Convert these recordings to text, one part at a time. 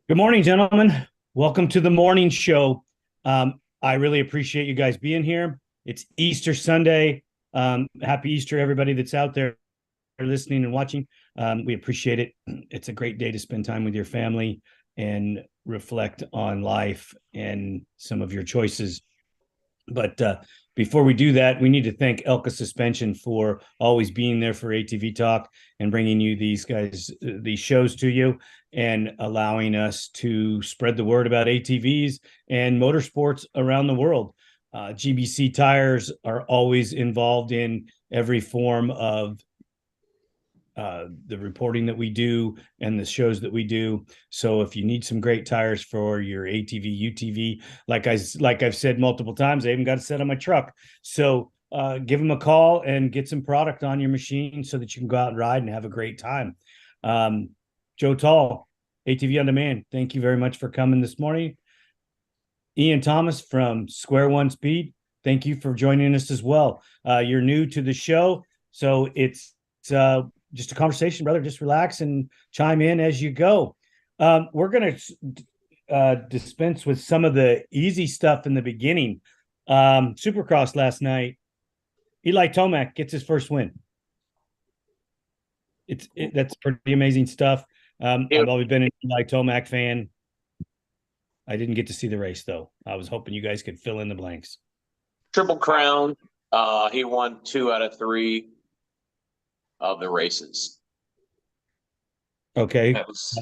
Good morning, gentlemen. Welcome to the morning show. I really appreciate you guys being here. It's Easter Sunday. Happy Easter, everybody that's out there listening and watching. We appreciate it. It's a great day to spend time with your family and reflect on life and some of your choices. But before we do that, we need to thank Elka Suspension for always being there for ATV Talk and bringing you these shows to you and allowing us to spread the word about ATVs and motorsports around the world. GBC tires are always involved in every form of the reporting that we do and the shows that we do. So if you need some great tires for your ATV, UTV, like I've said multiple times, I even got a set on my truck. So give them a call and get some product on your machine so that you can go out and ride and have a great time. Joe Tolle, ATV On Demand, thank you very much for coming this morning. Ian Thomas from Square One Speed, thank you for joining us as well. You're new to the show, so it's just a conversation, brother. Just relax and chime in as you go. We're going to dispense with some of the easy stuff in the beginning. Supercross last night, Eli Tomac gets his first win. That's pretty amazing stuff. I've always been an Eli Tomac fan. I didn't get to see the race, though. I was hoping you guys could fill in the blanks. Triple Crown. He won 2 out of 3 of the races. Okay. That was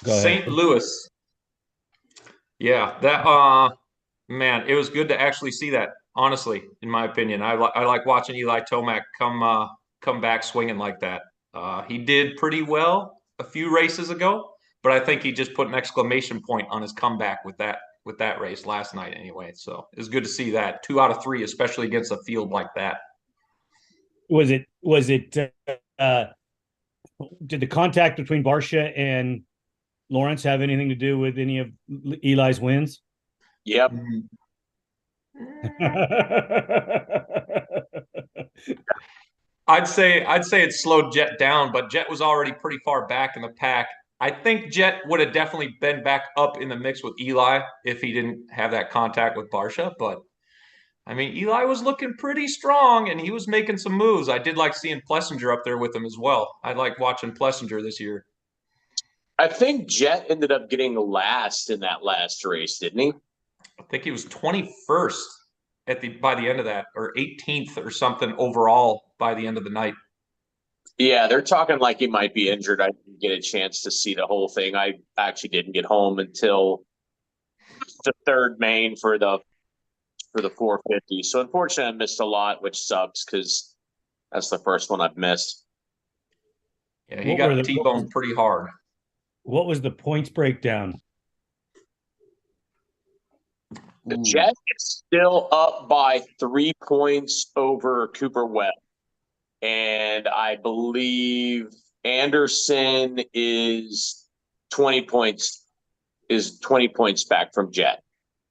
Go ahead. St. Louis. Yeah, that man, it was good to actually see that, honestly, in my opinion. I like watching Eli Tomac come back swinging like that. He did pretty well a few races ago, but I think he just put an exclamation point on his comeback with that race last night anyway. So it's good to see that 2 out of 3, especially against a field like that. Was it did the contact between Barcia and Lawrence have anything to do with any of Eli's wins? Yep. I'd say it slowed Jet down, but Jet was already pretty far back in the pack. I think Jet would have definitely been back up in the mix with Eli if he didn't have that contact with Barcia. But I mean, Eli was looking pretty strong and he was making some moves. I did like seeing Plessinger up there with him as well. I like watching Plessinger this year. I think Jet ended up getting last in that last race, didn't he? I think he was 21st by the end of that, or 18th or something overall by the end of the night. Yeah, they're talking like he might be injured. I didn't get a chance to see the whole thing. I actually didn't get home until the third main for the 450. So unfortunately, I missed a lot, which sucks because that's the first one I've missed. Yeah, he got T-boned pretty hard. What was the points breakdown? The Jet is still up by 3 points over Cooper Webb. And I believe Anderson is 20 points back from Jet.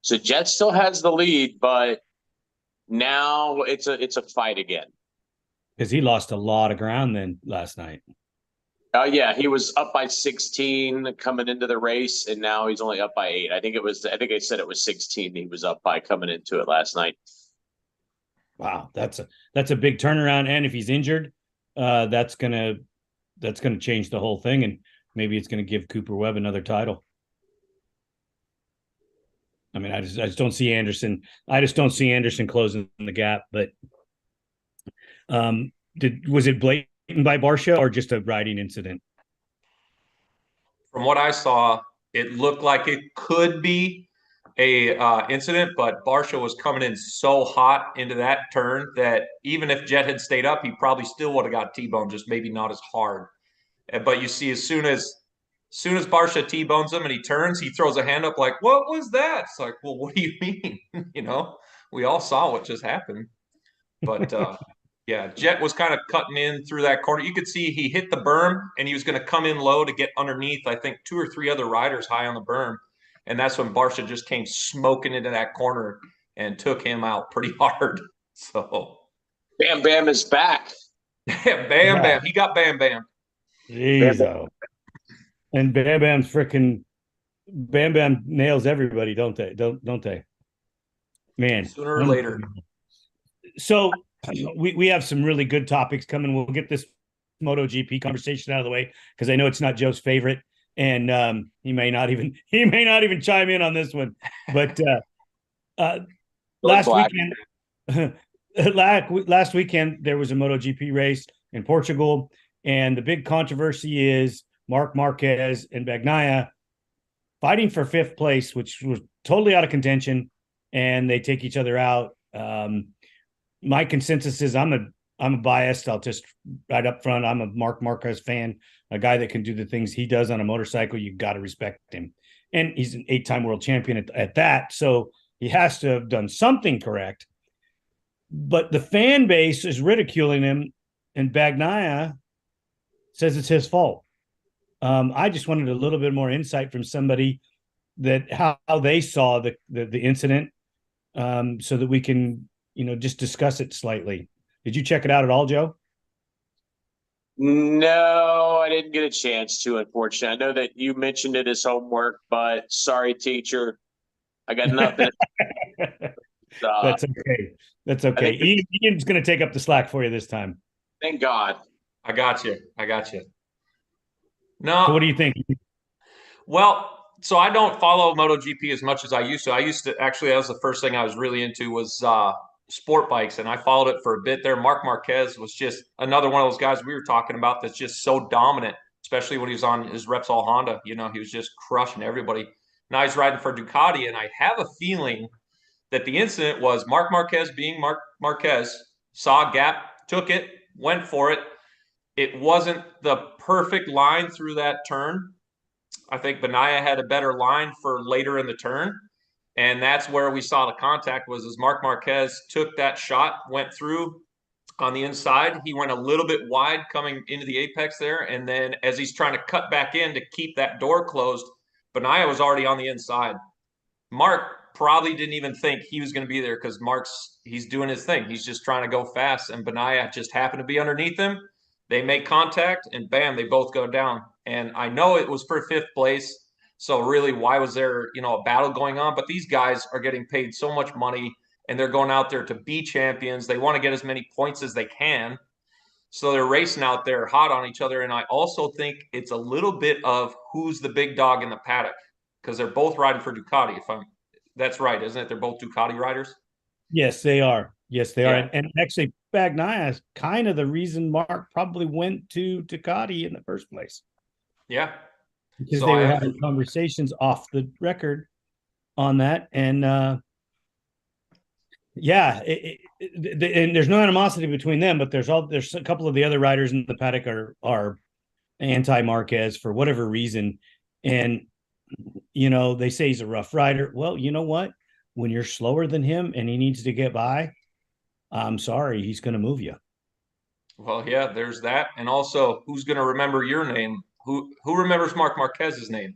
So Jet still has the lead, but now it's a fight again. Because he lost a lot of ground then last night. Yeah, he was up by 16 coming into the race, and now he's only up by 8. I think I said it was 16 he was up by coming into it last night. Wow, that's a big turnaround. And if he's injured, that's gonna change the whole thing, and maybe it's gonna give Cooper Webb another title. I mean, I just don't see Anderson. I just don't see Anderson closing the gap. But was it blatant by Barcia or just a riding incident? From what I saw, it looked like it could be a incident, but Barcia was coming in so hot into that turn that even if Jet had stayed up, he probably still would have got T-boned, just maybe not as hard. But you see, as soon as Barcia T-bones him and he turns, he throws a hand up like, "What was that?" It's like, well, what do you mean? We all saw what just happened. But yeah, Jet was kind of cutting in through that corner. You could see he hit the berm and he was going to come in low to get underneath, I think, 2 or 3 other riders high on the berm. And that's when Barsha just came smoking into that corner and took him out pretty hard. So Bam Bam is back. Bam Bam. He got Bam Bam. Jeez, and Bam Bam nails everybody, don't they? Don't they? Man, sooner or later. So we have some really good topics coming. We'll get this Moto GP conversation out of the way because I know it's not Joe's favorite, and he may not even chime in on this one. But last weekend there was a Moto GP race in Portugal, and the big controversy is Marc Marquez and Bagnaia fighting for fifth place, which was totally out of contention, and they take each other out. My consensus is I'm a biased. I'll just right up front. I'm a Marc Marquez fan, a guy that can do the things he does on a motorcycle. You got to respect him, and he's an 8-time world champion at that. So he has to have done something correct. But the fan base is ridiculing him, and Bagnaia says it's his fault. I just wanted a little bit more insight from somebody that how they saw the incident, so that we can just discuss it slightly. Did you check it out at all, Joe? No, I didn't get a chance to, unfortunately. I know that you mentioned it as homework, but sorry, teacher. I got nothing. That's okay. That's okay. Ian's going to take up the slack for you this time. Thank God. I got you. No. So what do you think? Well, so I don't follow MotoGP as much as I used to. Actually, that was the first thing I was really into was sport bikes, and I followed it for a bit there. Marc Marquez was just another one of those guys we were talking about that's just so dominant, especially when he was on his Repsol Honda. He was just crushing everybody. Now he's riding for Ducati, and I have a feeling that the incident was Marc Marquez being Marc Marquez, saw a gap, took it, went for it. It wasn't the perfect line through that turn. I think Bagnaia had a better line for later in the turn. And that's where we saw the contact was as Marc Marquez took that shot, went through on the inside. He went a little bit wide coming into the apex there. And then as he's trying to cut back in to keep that door closed, Bagnaia was already on the inside. Marc probably didn't even think he was going to be there because he's doing his thing. He's just trying to go fast. And Bagnaia just happened to be underneath him. They make contact and bam, they both go down. And I know it was for fifth place. So really, why was there, a battle going on? But these guys are getting paid so much money and they're going out there to be champions. They want to get as many points as they can. So they're racing out there hot on each other. And I also think it's a little bit of who's the big dog in the paddock because they're both riding for Ducati. That's right, isn't it? They're both Ducati riders. Yes, they are. Yes, they are. And actually, Bagnaia is kind of the reason Marc probably went to Ducati in the first place. Yeah. Because they were having conversations off the record on that. And and there's no animosity between them, but there's a couple of the other riders in the paddock are anti-Marquez for whatever reason. And, they say he's a rough rider. Well, you know what? When you're slower than him and he needs to get by, I'm sorry, he's going to move you. Well, yeah, there's that. And also, who's going to remember your name? Who remembers Marc Marquez's name?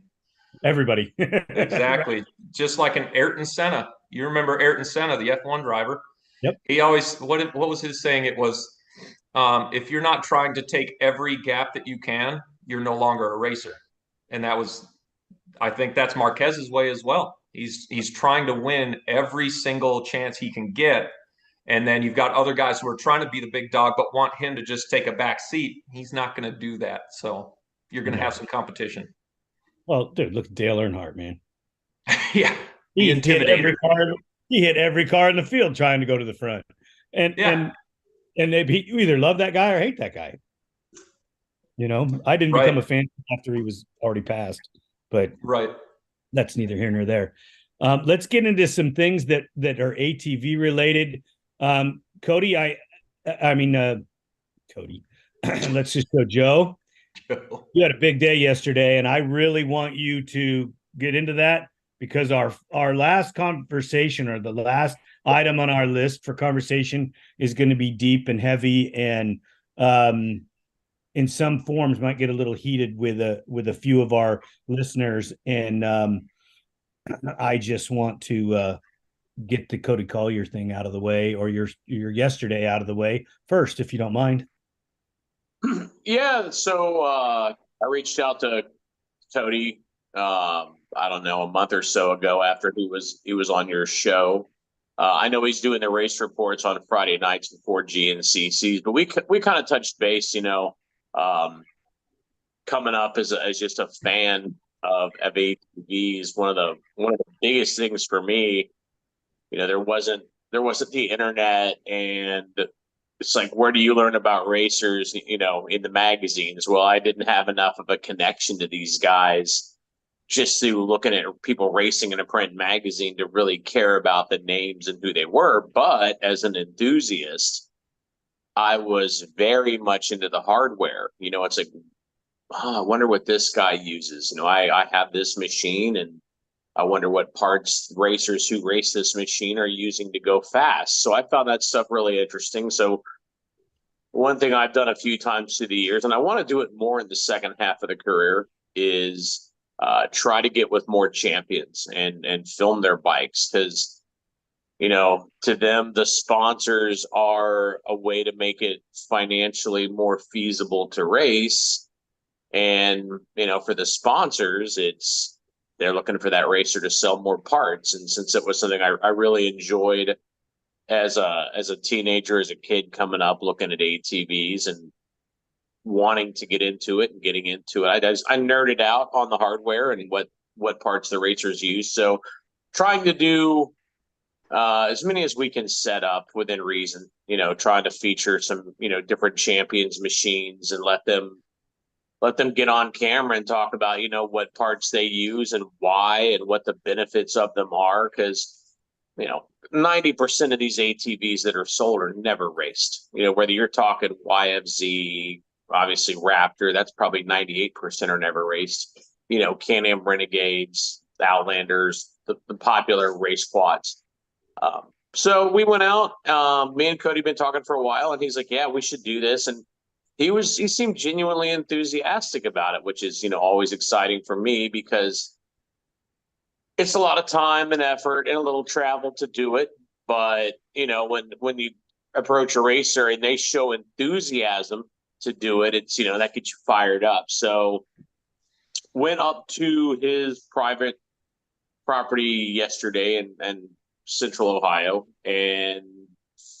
Everybody. Exactly. Just like an Ayrton Senna. You remember Ayrton Senna, the F1 driver. Yep. He always, what was his saying? It was, if you're not trying to take every gap that you can, you're no longer a racer. And I think that's Marquez's way as well. He's trying to win every single chance he can get. And then you've got other guys who are trying to be the big dog, but want him to just take a back seat. He's not going to do that. So you're going to have some competition. Well, dude, look at Dale Earnhardt, man. Yeah. He hit every car in the field trying to go to the front. And you either love that guy or hate that guy. I didn't become a fan after he was already passed, but that's neither here nor there. Let's get into some things that are ATV related. Cody, Cody, let's just go, Joe. You had a big day yesterday, and I really want you to get into that because our last conversation or the last item on our list for conversation is going to be deep and heavy and in some forms might get a little heated with a few of our listeners. And I just want to get the Cody Collier thing out of the way, or your yesterday out of the way first, if you don't mind. Yeah, so I reached out to Cody, I don't know, a month or so ago after he was on your show. I know he's doing the race reports on Friday nights before GNCCs, but we kind of touched base, coming up as just a fan of ATVs. One of the biggest things for me, there wasn't the internet, and it's like, where do you learn about racers, in the magazines? Well, I didn't have enough of a connection to these guys just through looking at people racing in a print magazine to really care about the names and who they were. But as an enthusiast, I was very much into the hardware. It's like, I wonder what this guy uses. I have this machine, and I wonder what parts racers who race this machine are using to go fast. So I found that stuff really interesting. So one thing I've done a few times through the years, and I want to do it more in the second half of the career, is try to get with more champions and film their bikes, because to them, the sponsors are a way to make it financially more feasible to race. And, for the sponsors, they're looking for that racer to sell more parts. And since it was something I really enjoyed as a teenager, as a kid coming up, looking at ATVs and wanting to get into it and getting into it, I nerded out on the hardware and what parts the racers use. So trying to do as many as we can set up within reason, trying to feature some, different champions machines and let them get on camera and talk about, what parts they use and why and what the benefits of them are. Because, 90% of these ATVs that are sold are never raced. Whether you're talking YFZ, obviously Raptor, that's probably 98% are never raced. Can-Am Renegades, Outlanders, the popular race quads. So we went out, me and Cody been talking for a while, and he's like, yeah, we should do this. And he seemed genuinely enthusiastic about it, which is, always exciting for me, because it's a lot of time and effort and a little travel to do it. But, when you approach a racer and they show enthusiasm to do it, it's, that gets you fired up. So went up to his private property yesterday in Central Ohio and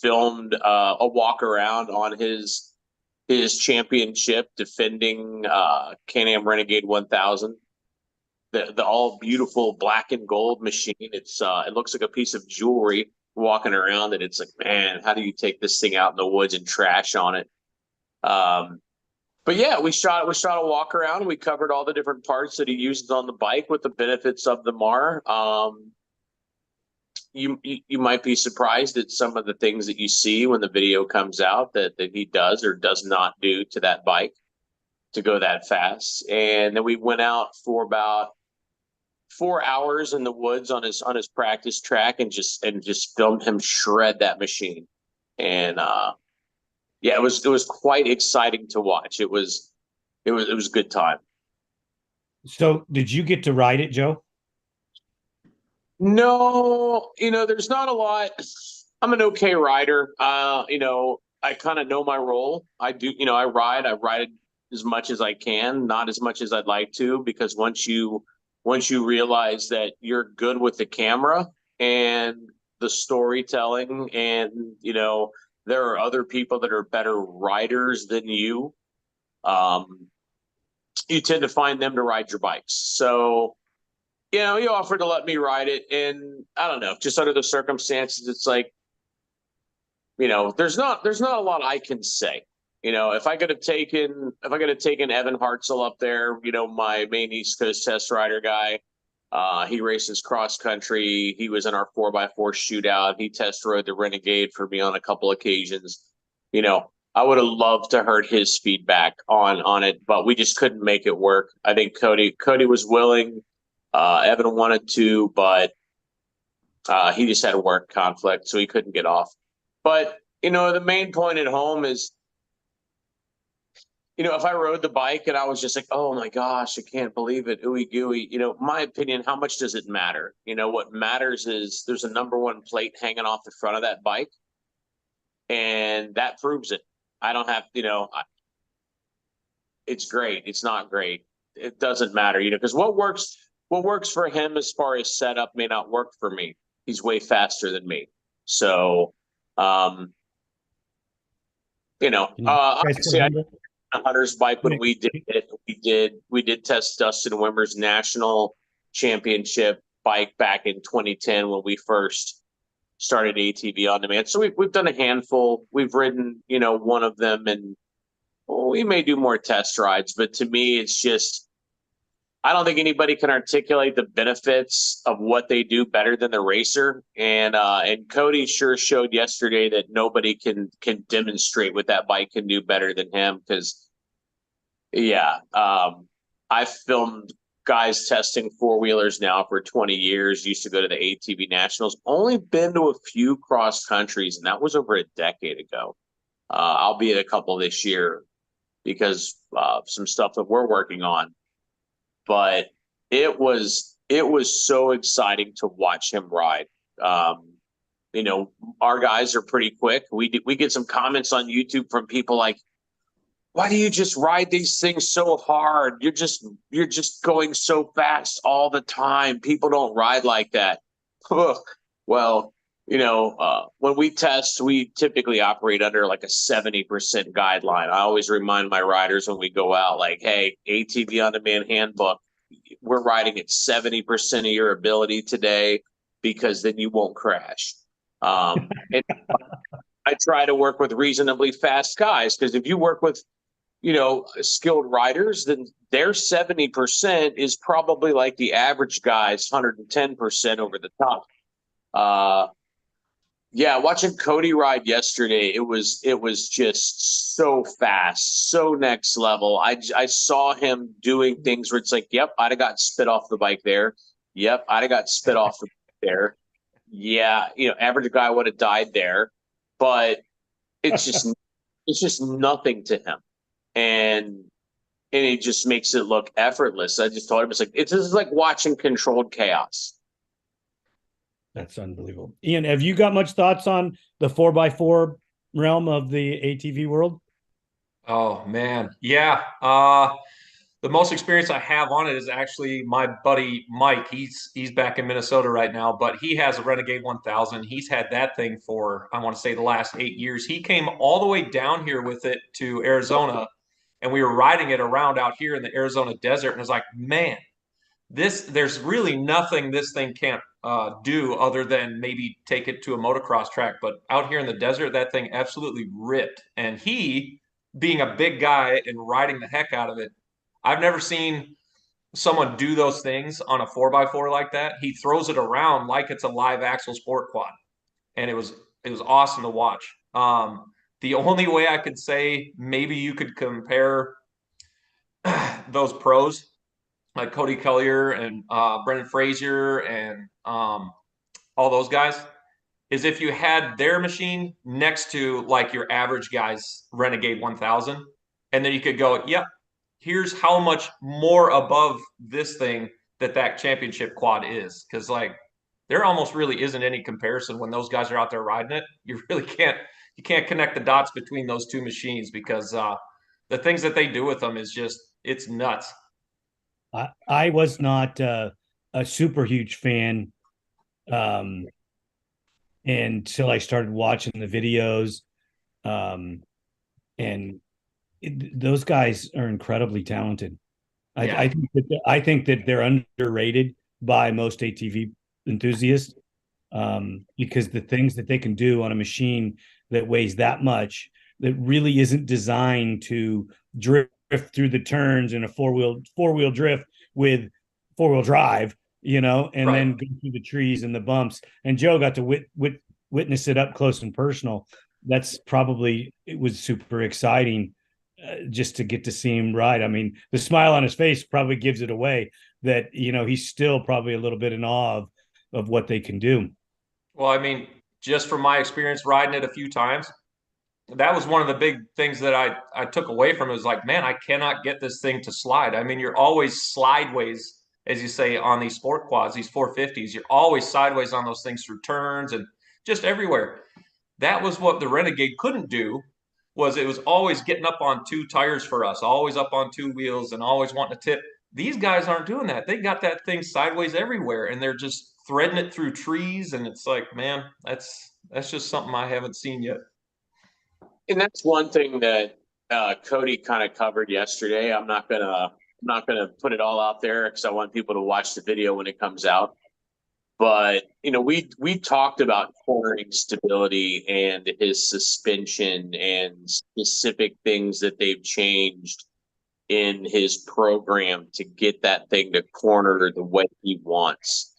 filmed a walk around on his championship defending Can-Am Renegade 1000, the all beautiful black and gold machine. It looks like a piece of jewelry walking around, and it's like, man, how do you take this thing out in the woods and trash on it? But yeah, we shot a walk around. We covered all the different parts that he uses on the bike, what the benefits of them are. You might be surprised at some of the things that you see when the video comes out that he does or does not do to that bike to go that fast. And then we went out for about 4 hours in the woods on his practice track and just filmed him shred that machine. And yeah, it was quite exciting to watch. It was a good time. So did you get to ride it, Joe? No, there's not a lot. I'm an okay rider. I kind of know my role. I do, I ride as much as I can, not as much as I'd like to, because once you realize that you're good with the camera and the storytelling, and there are other people that are better riders than you, you tend to find them to ride your bikes. So he offered to let me ride it, and I don't know, just under the circumstances, it's like, there's not a lot I can say. If I could have taken Evan Hartzell up there, my main East Coast test rider guy, he races cross country. He was in our 4x4 shootout. He test rode the Renegade for me on a couple occasions. I would have loved to heard his feedback on it, but we just couldn't make it work. I think Cody was willing. Evan wanted to, but he just had a work conflict, so he couldn't get off. But the main point at home is if I rode the bike and I was just like, oh my gosh, I can't believe it, ooey gooey, my opinion, how much does it matter? What matters is there's a number one plate hanging off the front of that bike, and that proves it. I don't have, it's great. It's not great. It doesn't matter, because what works for him as far as setup may not work for me. He's way faster than me. So, obviously, Hunter's bike when we did it. We did test Dustin Wimmer's national championship bike back in 2010 when we first started ATV on demand. So we've done a handful. We've ridden, one of them, and we may do more test rides. But to me, it's just I don't think anybody can articulate the benefits of what they do better than the racer. And Cody sure showed yesterday that nobody can demonstrate what that bike can do better than him. Because, I've filmed guys testing four-wheelers now for 20 years, used to go to the ATV Nationals, only been to a few cross countries, and that was over a decade ago. I'll be at a couple this year because of some stuff that we're working on. But it was so exciting to watch him ride. Our guys are pretty quick. We get some comments on YouTube from people like, why do you just ride these things so hard? You're just going so fast all the time. People don't ride like that. Well, when we test, we typically operate under like a 70% guideline. I always remind my riders when we go out, like, hey, ATV On Demand handbook, we're riding at 70% of your ability today because then you won't crash. And I try to work with reasonably fast guys, because if you work with skilled riders, then their 70% is probably like the average guy's 110% over the top. Watching Cody ride yesterday, it was just so fast, so next level. I saw him doing things where it's like, yep, I'd have got spit off the bike there. Yep, I'd have got spit off the bike there. Yeah, average guy would have died there, but it's just nothing to him. And it just makes it look effortless. I just told him, it's just like watching controlled chaos. That's unbelievable. Ian, have you got much thoughts on the 4x4 realm of the ATV world? Oh man. Yeah. The most experience I have on it is actually my buddy Mike. He's back in Minnesota right now, but he has a Renegade 1000. He's had that thing for, I want to say, the last 8 years. He came all the way down here with it to Arizona, and we were riding it around out here in the Arizona desert. And I was like, man, there's really nothing this thing can't do other than maybe take it to a motocross track. But out here in the desert, that thing absolutely ripped. And he, being a big guy and riding the heck out of it, I've never seen someone do those things on a 4x4 like that. He throws it around like it's a live axle sport quad, and it was awesome to watch. The only way I could say maybe you could compare those pros like Cody Collier and Brendan Fraser and all those guys is if you had their machine next to like your average guy's Renegade 1000, and then you could go, yep, here's how much more above this thing that championship quad is. Because like there almost really isn't any comparison when those guys are out there riding it. You really can't connect the dots between those two machines, because the things that they do with them is just, it's nuts. I was not a super huge fan until I started watching the videos. And those guys are incredibly talented. I think that they're underrated by most ATV enthusiasts, because the things that they can do on a machine that weighs that much, that really isn't designed to drift through the turns in a four-wheel drift with four-wheel drive, and then go through the trees and the bumps. And Joe got to witness it up close and personal. It was super exciting just to get to see him ride. I mean, the smile on his face probably gives it away that, he's still probably a little bit in awe of what they can do. Well, I mean, just from my experience riding it a few times, that was one of the big things that I took away from it. Was like, man, I cannot get this thing to slide. I mean, you're always slideways, as you say, on these sport quads, these 450s. You're always sideways on those things through turns and just everywhere. That was what the Renegade couldn't do. Was it was always getting up on two tires for us, always up on two wheels, and always wanting to tip. These guys aren't doing that. They got that thing sideways everywhere, and they're just threading it through trees. And it's like, man, that's just something I haven't seen yet. And that's one thing that Cody kind of covered yesterday. I'm not gonna put it all out there because I want people to watch the video when it comes out. But we talked about cornering stability and his suspension and specific things that they've changed in his program to get that thing to corner the way he wants.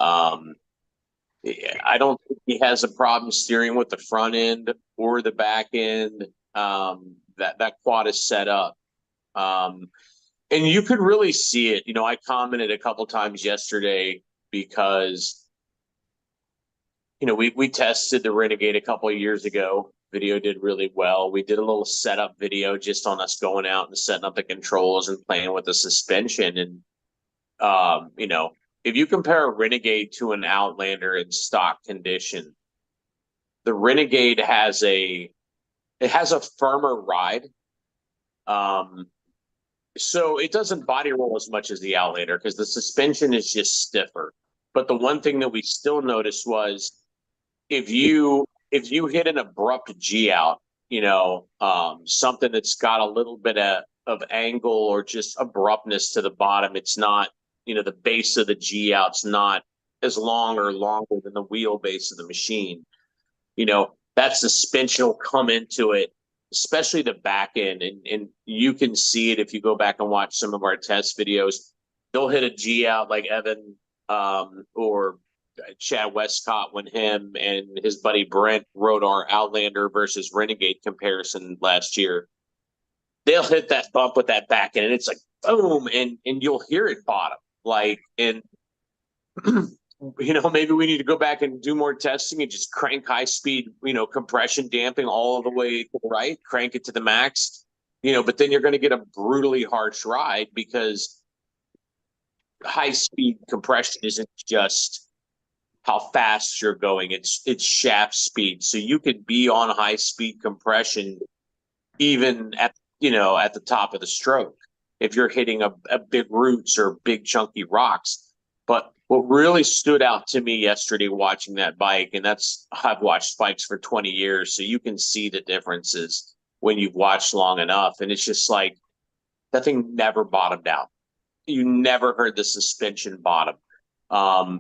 I don't think he has a problem steering with the front end or the back end. That quad is set up. And you could really see it. I commented a couple times yesterday because, we tested the Renegade a couple of years ago. Video did really well. We did a little setup video just on us going out and setting up the controls and playing with the suspension. And, if you compare a Renegade to an Outlander in stock condition, the Renegade has a firmer ride. So it doesn't body roll as much as the Outlander because the suspension is just stiffer. But the one thing that we still noticed was if you hit an abrupt G out, something that's got a little bit of angle or just abruptness to the bottom, it's not, the base of the G out's not as long or longer than the wheelbase of the machine. That suspension will come into it, especially the back end. And you can see it if you go back and watch some of our test videos. They'll hit a G out like Evan or Chad Westcott when him and his buddy Brent rode our Outlander versus Renegade comparison last year. They'll hit that bump with that back end, and it's like boom, and you'll hear it bottom. And maybe we need to go back and do more testing and just crank high speed, compression damping all the way to the right, crank it to the max, but then you're going to get a brutally harsh ride because high speed compression isn't just how fast you're going. It's shaft speed. So you could be on high speed compression even at the top of the stroke if you're hitting a big roots or big chunky rocks. But what really stood out to me yesterday watching that bike, and I've watched bikes for 20 years, so you can see the differences when you've watched long enough. And it's just like that thing never bottomed out. You never heard the suspension bottom.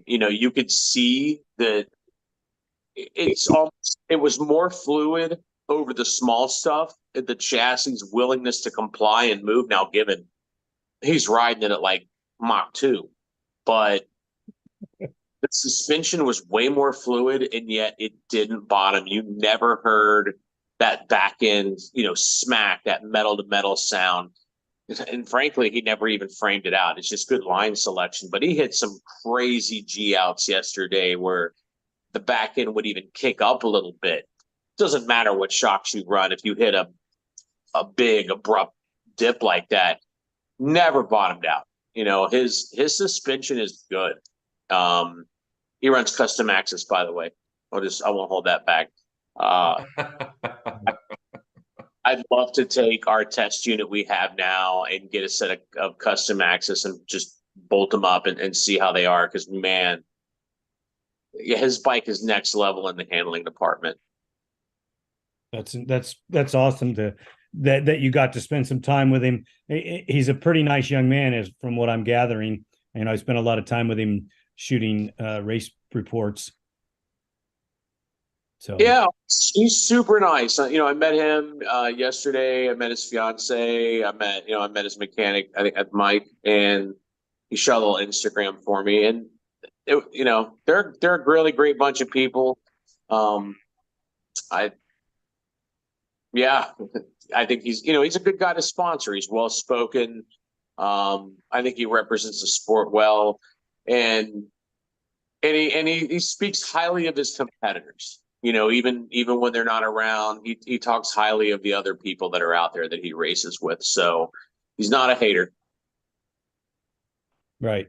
You could see that it was more fluid over the small stuff, the chassis willingness to comply and move. Now, given he's riding it at like Mach 2, but the suspension was way more fluid, and yet it didn't bottom. You never heard that back end, smack, that metal to metal sound. And frankly, he never even framed it out. It's just good line selection. But he hit some crazy G outs yesterday where the back end would even kick up a little bit. Doesn't matter what shocks you run. If you hit a big abrupt dip like that, never bottomed out. His suspension is good. He runs custom axis, by the way. I won't hold that back. I'd love to take our test unit we have now and get a set of custom axis and just bolt them up and see how they are. Because man, his bike is next level in the handling department. That's awesome that you got to spend some time with him. He's a pretty nice young man, from what I'm gathering. And I spent a lot of time with him shooting race reports. So yeah, he's super nice. I met him yesterday. I met his fiance. I met his mechanic. I think at Mike, and he shot a little Instagram for me. And they're a really great bunch of people. I think he's a good guy to sponsor. He's well spoken. I think he represents the sport well, and he speaks highly of his competitors. even when they're not around, he talks highly of the other people that are out there that he races with. So he's not a hater. Right.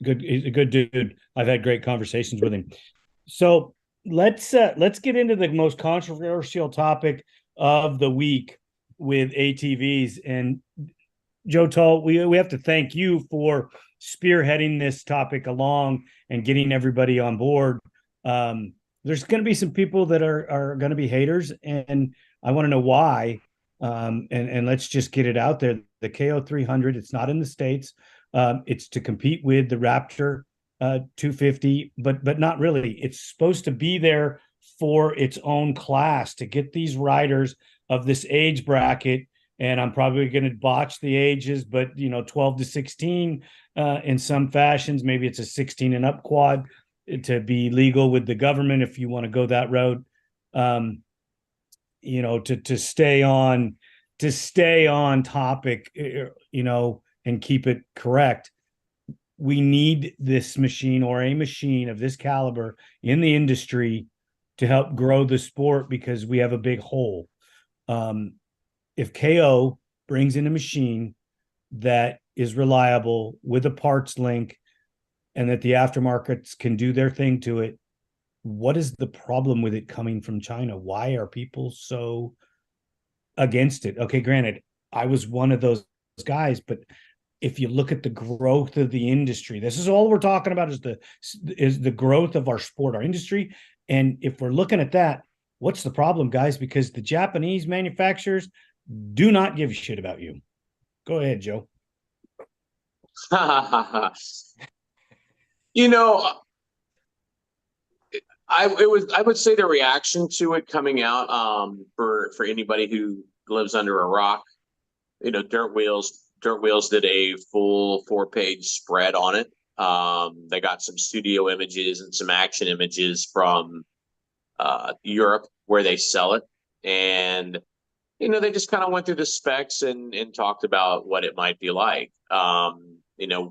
Good. He's a good dude. I've had great conversations with him. So let's get into the most controversial topic of the week with ATVs. And Joe Tolle, we have to thank you for spearheading this topic along and getting everybody on board. There's going to be some people that are going to be haters, and I want to know why. And let's just get it out there. The KO300, it's not in the States. It's to compete with the Raptor 250, but not really. It's supposed to be there for its own class to get these riders of this age bracket. And I'm probably going to botch the ages, but 12 to 16 in some fashions. Maybe it's a 16 and up quad to be legal with the government if you want to go that road. To stay on topic, and keep it correct. We need this machine or a machine of this caliber in the industry to help grow the sport because we have a big hole. If KO brings in a machine that is reliable with a parts link and that the aftermarkets can do their thing to it, what is the problem with it coming from China? Why are people so against it? Okay, granted, I was one of those guys, but if you look at the growth of the industry, this is all we're talking about is the growth of our sport, our industry. And if we're looking at that, what's the problem, guys? Because the Japanese manufacturers do not give a shit about you. Go ahead, Joe. I would say the reaction to it coming out, for anybody who lives under a rock, Dirt Wheels did a full 4-page spread on it. They got some studio images and some action images from Europe where they sell it, and they just kind of went through the specs and talked about what it might be like.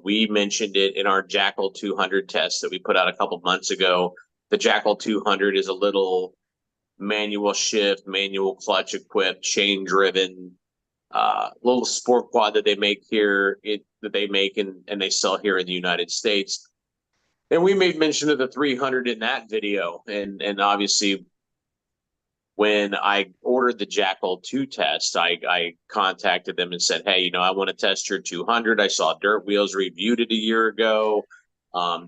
We mentioned it in our Jackal 200 test that we put out a couple months ago. The Jackal 200 is a little manual shift, manual clutch equipped, chain driven, little sport quad that they make here, that they make and they sell here in the United States. And we made mention of the 300 in that video. And obviously, when I ordered the Jackal 2 test, I contacted them and said, hey, I want to test your 200. I saw Dirt Wheels reviewed it a year ago.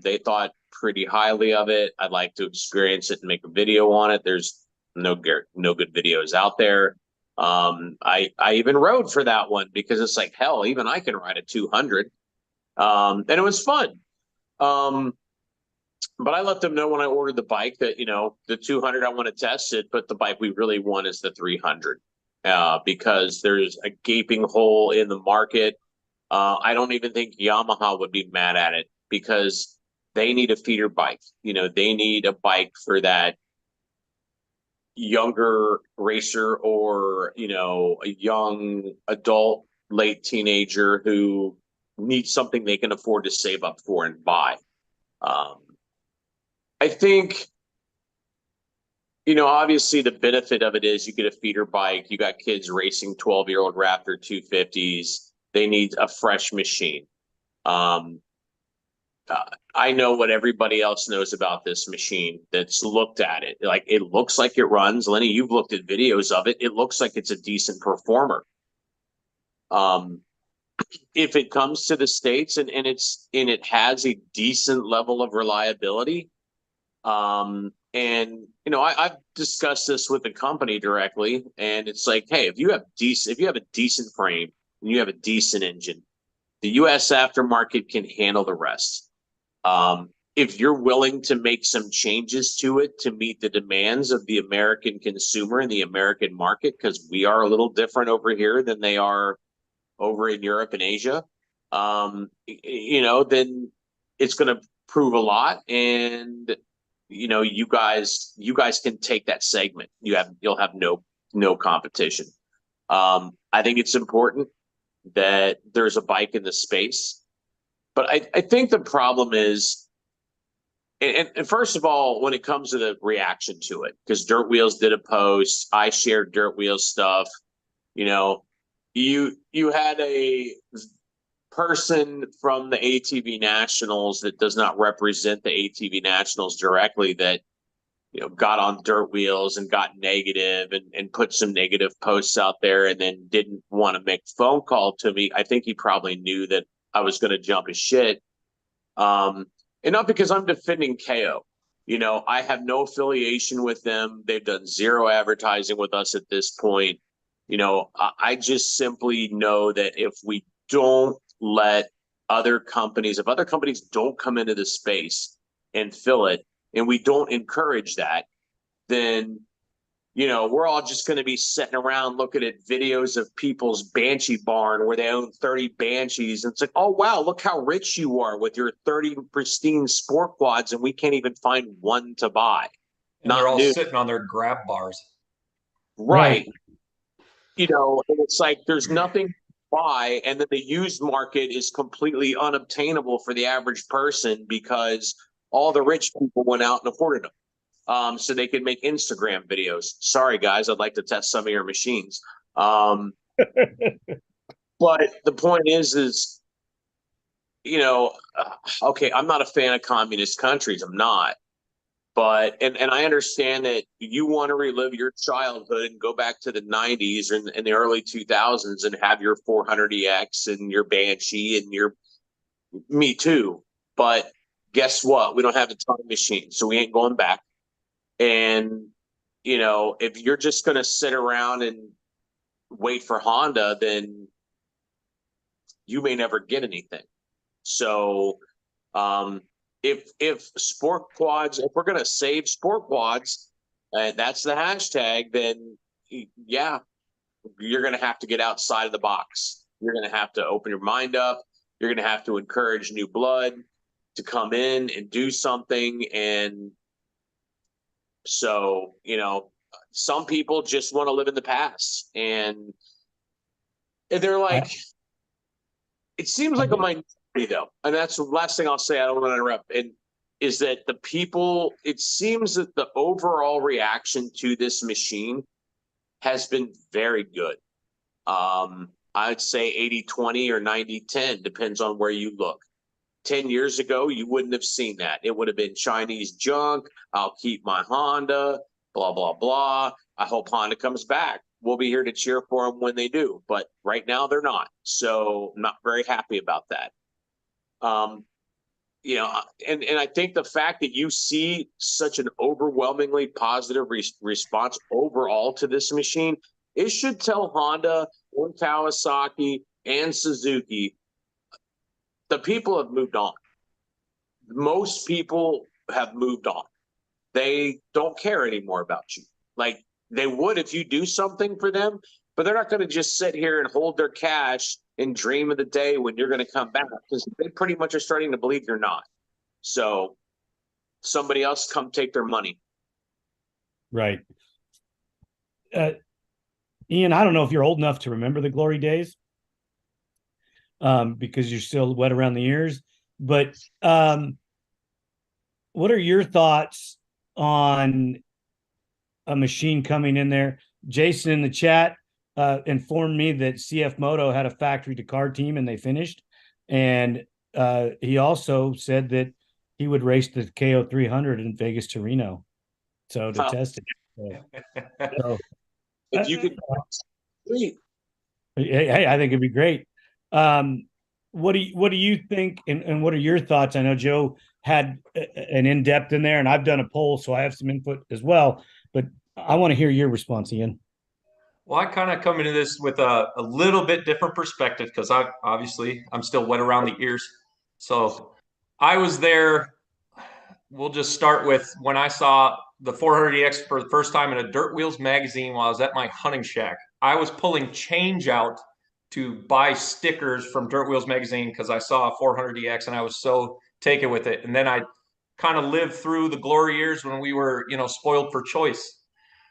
They thought pretty highly of it. I'd like to experience it and make a video on it. There's no good videos out there. I even rode for that one because it's like, hell, even I can ride a 200. And it was fun. But I let them know when I ordered the bike that, the 200, I want to test it, but the bike we really want is the 300, because there's a gaping hole in the market. I don't even think Yamaha would be mad at it because they need a feeder bike. They need a bike for that younger racer or, a young adult, late teenager who needs something they can afford to save up for and buy. I think, obviously the benefit of it is you get a feeder bike. You got kids racing 12-year-old Raptor 250s. They need a fresh machine. I know what everybody else knows about this machine that's looked at it. Like, it looks like it runs. Lenny, you've looked at videos of it. It looks like it's a decent performer. If it comes to the States and it has a decent level of reliability, I've discussed this with the company directly, and it's like, hey, if you have a decent frame and you have a decent engine, the U.S. aftermarket can handle the rest. If you're willing to make some changes to it to meet the demands of the American consumer and the American market, because we are a little different over here than they are over in Europe and Asia, then it's going to prove a lot. And, you guys can take that segment. You'll have no competition. I think it's important that there's a bike in the space. But I think the problem is, And first of all, when it comes to the reaction to it, because Dirt Wheels did a post, I shared Dirt Wheels stuff. You know, you had a person from the ATV Nationals that does not represent the ATV Nationals directly that, you know, got on Dirt Wheels and got negative and put some negative posts out there and then didn't want to make a phone call to me. I think he probably knew that I was going to jump his shit. And not because I'm defending KO. You know, I have no affiliation with them. They've done zero advertising with us at this point. You know, I just simply know that if we don't let other companies, if other companies don't come into the space and fill it, and we don't encourage that, then, you know, we're all just going to be sitting around looking at videos of people's Banshee barn where they own 30 Banshees. And it's like, oh, wow, look how rich you are with your 30 pristine sport quads, and we can't even find one to buy. And they're all sitting on their grab bars. Right. You know, and it's like there's nothing to buy, and then the used market is completely unobtainable for the average person because all the rich people went out and afforded them. So they could make Instagram videos. Sorry, guys, I'd like to test some of your machines. But the point is, you know, okay, I'm not a fan of communist countries. I'm not. But, and I understand that you want to relive your childhood and go back to the 90s and in the early 2000s and have your 400EX and your Banshee and your, me too. But guess what? We don't have a time machine, so we ain't going back. And, you know, if you're just going to sit around and wait for Honda, then you may never get anything. So if sport quads, if we're going to save sport quads, and that's the hashtag, then yeah, you're going to have to get outside of the box. You're going to have to open your mind up. You're going to have to encourage new blood to come in and do something. And so, you know, some people just want to live in the past, and they're like, it seems like a minority though. And that's the last thing I'll say. I don't want to interrupt. And is that the people, it seems that the overall reaction to this machine has been very good. I'd say 80-20 or 90-10, depends on where you look. 10 years ago, you wouldn't have seen that. It would have been Chinese junk. I'll keep my Honda, blah, blah, blah. I hope Honda comes back. We'll be here to cheer for them when they do. But right now, they're not. So I'm not very happy about that. You know, and I think the fact that you see such an overwhelmingly positive response overall to this machine, it should tell Honda and Kawasaki and Suzuki, the people have moved on. Most people have moved on. They don't care anymore about you. Like they would if you do something for them, but they're not going to just sit here and hold their cash and dream of the day when you're going to come back, because they pretty much are starting to believe you're not. So somebody else come take their money. Right. Ian, I don't know if you're old enough to remember the glory days, because you're still wet around the ears. But what are your thoughts on a machine coming in there? Jason in the chat informed me that CF Moto had a factory to car team and they finished. And he also said that he would race the KO300 in Vegas to Reno. So to test it. So, if you could, hey, I think it'd be great. What do you think, and what are your thoughts? I know Joe had an in-depth in there, and I've done a poll, so I have some input as well. But I want to hear your response, Ian. Well, I kind of come into this with a little bit different perspective because I'm still wet around the ears. So I was there. We'll just start with when I saw the 400EX for the first time in a Dirt Wheels magazine while I was at my hunting shack. I was pulling change out to buy stickers from Dirt Wheels magazine because I saw a 400EX and I was so taken with it. And then I kind of lived through the glory years when we were, you know, spoiled for choice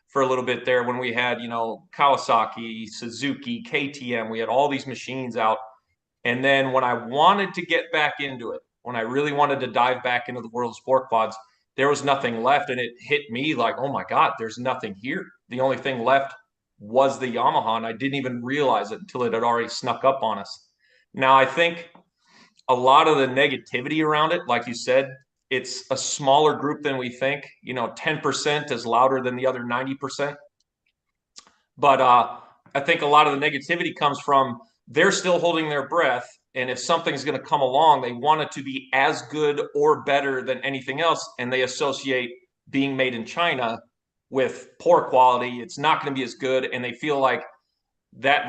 for a little bit there, when we had, you know, Kawasaki, Suzuki, KTM. We had all these machines out. And then when I wanted to get back into it, when I really wanted to dive back into the world of sport quads, there was nothing left. And it hit me like, oh my God, there's nothing here. The only thing left was the Yamaha, and I didn't even realize it until it had already snuck up on us. Now, I think a lot of the negativity around it, like you said, it's a smaller group than we think. 10% is louder than the other 90%. But I think a lot of the negativity comes from they're still holding their breath. And if something's going to come along, they want it to be as good or better than anything else. And they associate being made in China with poor quality. It's not going to be as good. And they feel like that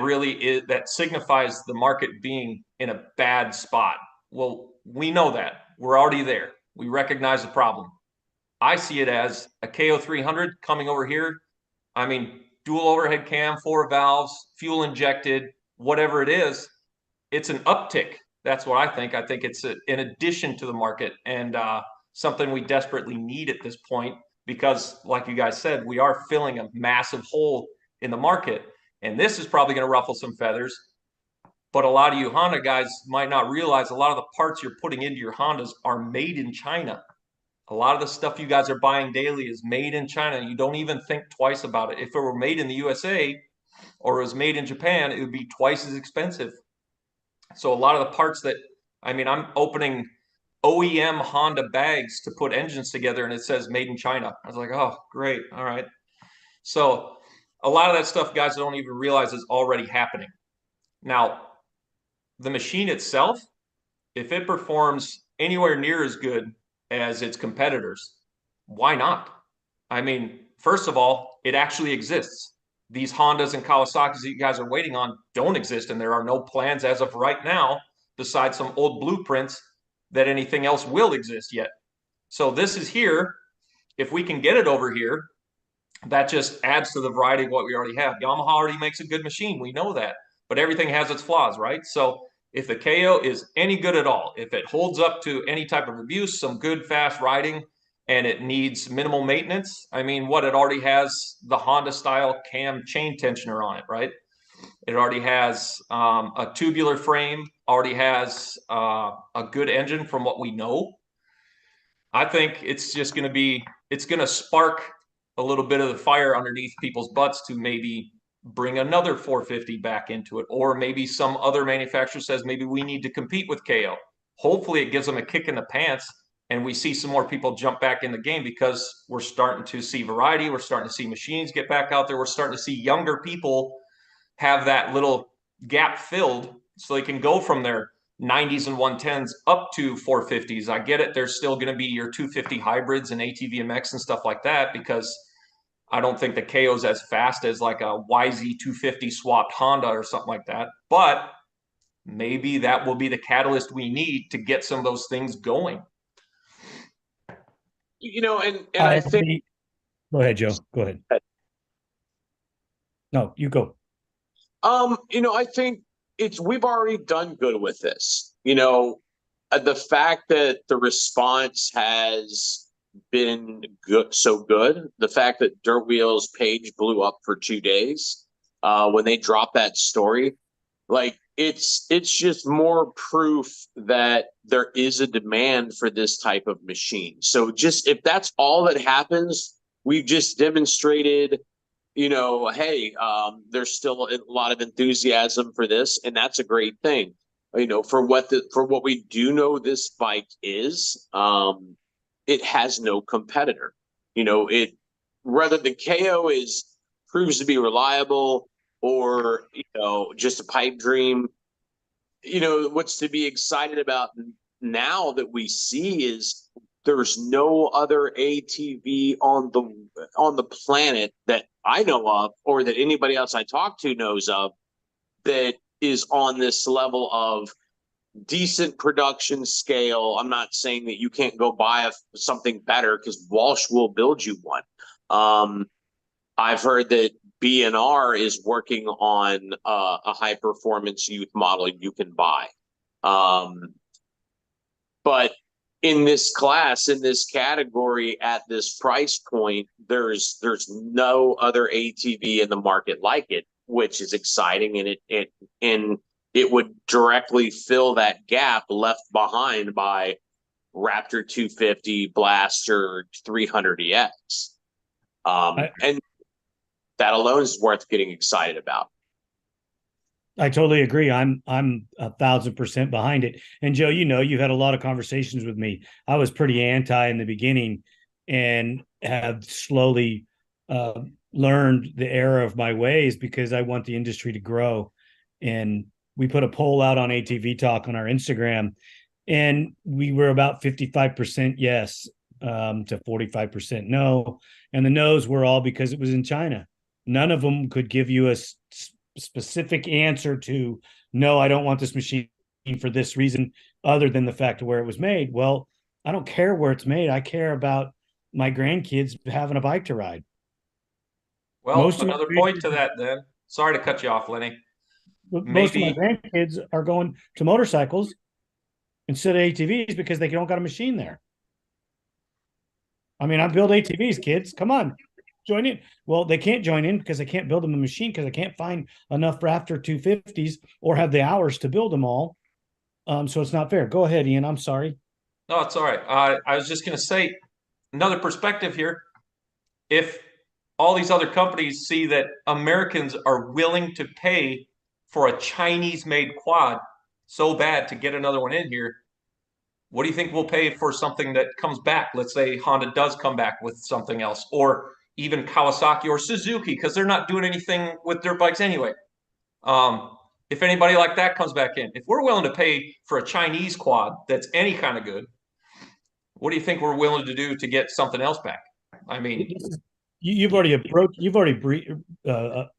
signifies the market being in a bad spot. Well, we know that. We're already there. We recognize the problem. I see it as a KO300 coming over here. I mean, dual overhead cam, 4 valves, fuel injected, whatever it is, it's an uptick. That's what I think. I think it's in addition to the market, and something we desperately need at this point because, like you guys said, we are filling a massive hole in the market. And this is probably going to ruffle some feathers. But a lot of you Honda guys might not realize a lot of the parts you're putting into your Hondas are made in China. A lot of the stuff you guys are buying daily is made in China. You don't even think twice about it. If it were made in the USA or it was made in Japan, it would be twice as expensive. So a lot of the parts I'm opening OEM Honda bags to put engines together and it says made in China. I was like, oh, great. All right. So a lot of that stuff guys don't even realize is already happening. Now, the machine itself, if it performs anywhere near as good as its competitors, why not? I mean, first of all, it actually exists. These Hondas and Kawasaki's that you guys are waiting on don't exist, and there are no plans as of right now, besides some old blueprints, that anything else will exist yet. So this is here. If we can get it over here, that just adds to the variety of what we already have. Yamaha already makes a good machine. We know that. But everything has its flaws, right? So if the KO is any good at all, if it holds up to any type of abuse, some good fast riding, and it needs minimal maintenance, I mean, it already has the Honda-style cam chain tensioner on it, right? It already has a tubular frame, already has a good engine from what we know. I think it's just going to spark a little bit of the fire underneath people's butts to maybe bring another 450 back into it, or maybe some other manufacturer says maybe we need to compete with KO. Hopefully it gives them a kick in the pants and we see some more people jump back in the game because we're starting to see variety. We're starting to see machines get back out there. We're starting to see younger people have that little gap filled so they can go from their 90s and 110s up to 450s. I get it. There's still going to be your 250 hybrids and ATV MX and stuff like that because I don't think the KO is as fast as like a YZ250 swapped Honda or something like that. But maybe that will be the catalyst we need to get some of those things going. And I think. Go ahead, Joe. Go ahead. No, you go. I think we've already done good with this. The fact that the response has been so good, the fact that Dirt Wheels page blew up for 2 days when they dropped that story, like it's just more proof that there is a demand for this type of machine. So just if that's all that happens, we've just demonstrated hey, there's still a lot of enthusiasm for this, and that's a great thing. For what we do know this bike is, it has no competitor. Whether the KO proves to be reliable or just a pipe dream. What's to be excited about now that we see is there's no other ATV on the planet that I know of, or that anybody else I talk to knows of, that is on this level of decent production scale. I'm not saying that you can't go buy something better because Walsh will build you one. I've heard that B&R is working on a high performance youth model you can buy. But in this class, in this category, at this price point, there's no other ATV in the market like it, which is exciting, and it would directly fill that gap left behind by Raptor 250, Blaster 300 EX. And that alone is worth getting excited about. I totally agree. I'm 1,000% behind it. And Joe, you've had a lot of conversations with me. I was pretty anti in the beginning and have slowly learned the error of my ways because I want the industry to grow. And we put a poll out on ATV-TALK on our Instagram, and we were about 55% yes to 45% no. And the no's were all because it was in China. None of them could give you a specific answer to, no, I don't want this machine for this reason, other than the fact of where it was made. Well, I don't care where it's made. I care about my grandkids having a bike to ride. Well, another point to that then. Sorry to cut you off, Lenny. Most of my grandkids are going to motorcycles instead of ATVs because they don't got a machine there. I mean, I build ATVs, kids. Come on, join in. Well, they can't join in because I can't build them a machine because I can't find enough Raptor 250s or have the hours to build them all. So it's not fair. Go ahead, Ian. I'm sorry. No, it's all right. I was just going to say another perspective here. If all these other companies see that Americans are willing to pay for a Chinese-made quad so bad to get another one in here, what do you think we'll pay for something that comes back? Let's say Honda does come back with something else, or even Kawasaki or Suzuki, because they're not doing anything with their bikes anyway. If anybody like that comes back in, if we're willing to pay for a Chinese quad that's any kind of good, what do you think we're willing to do to get something else back? I mean, you've already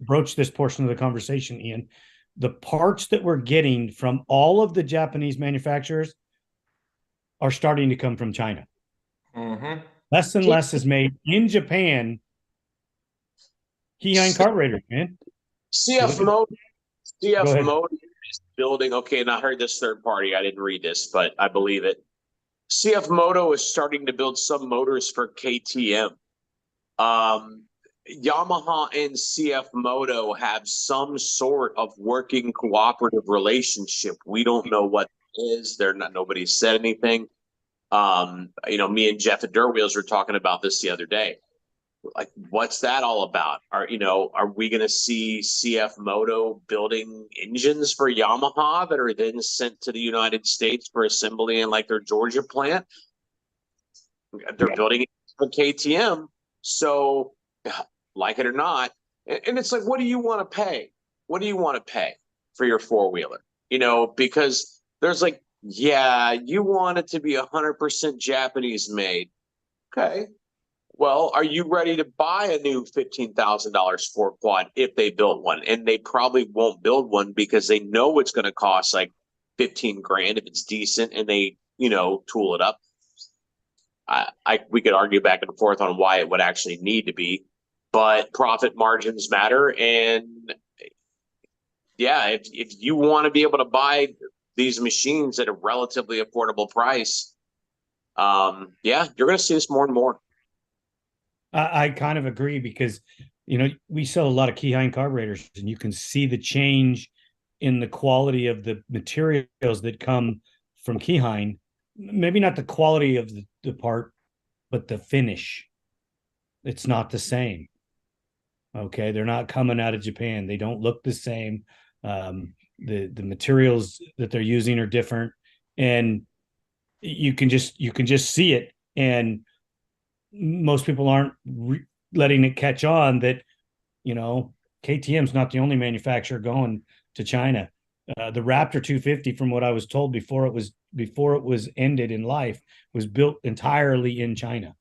broached this portion of the conversation, Ian. The parts that we're getting from all of the Japanese manufacturers are starting to come from China. Mm-hmm. Less and less is made in Japan. Keyhine carburetors, man. CF Moto is building. Okay, and I heard this third party. I didn't read this, but I believe it. CF Moto is starting to build some motors for KTM. Yamaha and CF Moto have some sort of working cooperative relationship. We don't know what it is. Nobody said anything. Me and Jeff at Dirt Wheels were talking about this the other day. Like, what's that all about? Are we going to see CF Moto building engines for Yamaha that are then sent to the United States for assembly in like their Georgia plant? They're building it for KTM. So, like it or not, and it's like, what do you want to pay? What do you want to pay for your four-wheeler? Because there's like, yeah, you want it to be 100% Japanese made. Okay. Well, are you ready to buy a new $15,000 sport quad if they build one? And they probably won't build one because they know it's going to cost like 15 grand if it's decent and they, tool it up. We could argue back and forth on why it would actually need to be, but profit margins matter. And yeah, if you want to be able to buy these machines at a relatively affordable price, you're going to see this more and more. I kind of agree because, we sell a lot of Keyhine carburetors and you can see the change in the quality of the materials that come from Keyhine. Maybe not the quality of the part, but the finish. It's not the same. Okay. They're not coming out of Japan. They don't look the same. The materials that they're using are different, and you can just see it. And most people aren't letting it catch on that, KTM's not the only manufacturer going to China. The Raptor 250, from what I was told before it was ended in life, was built entirely in China.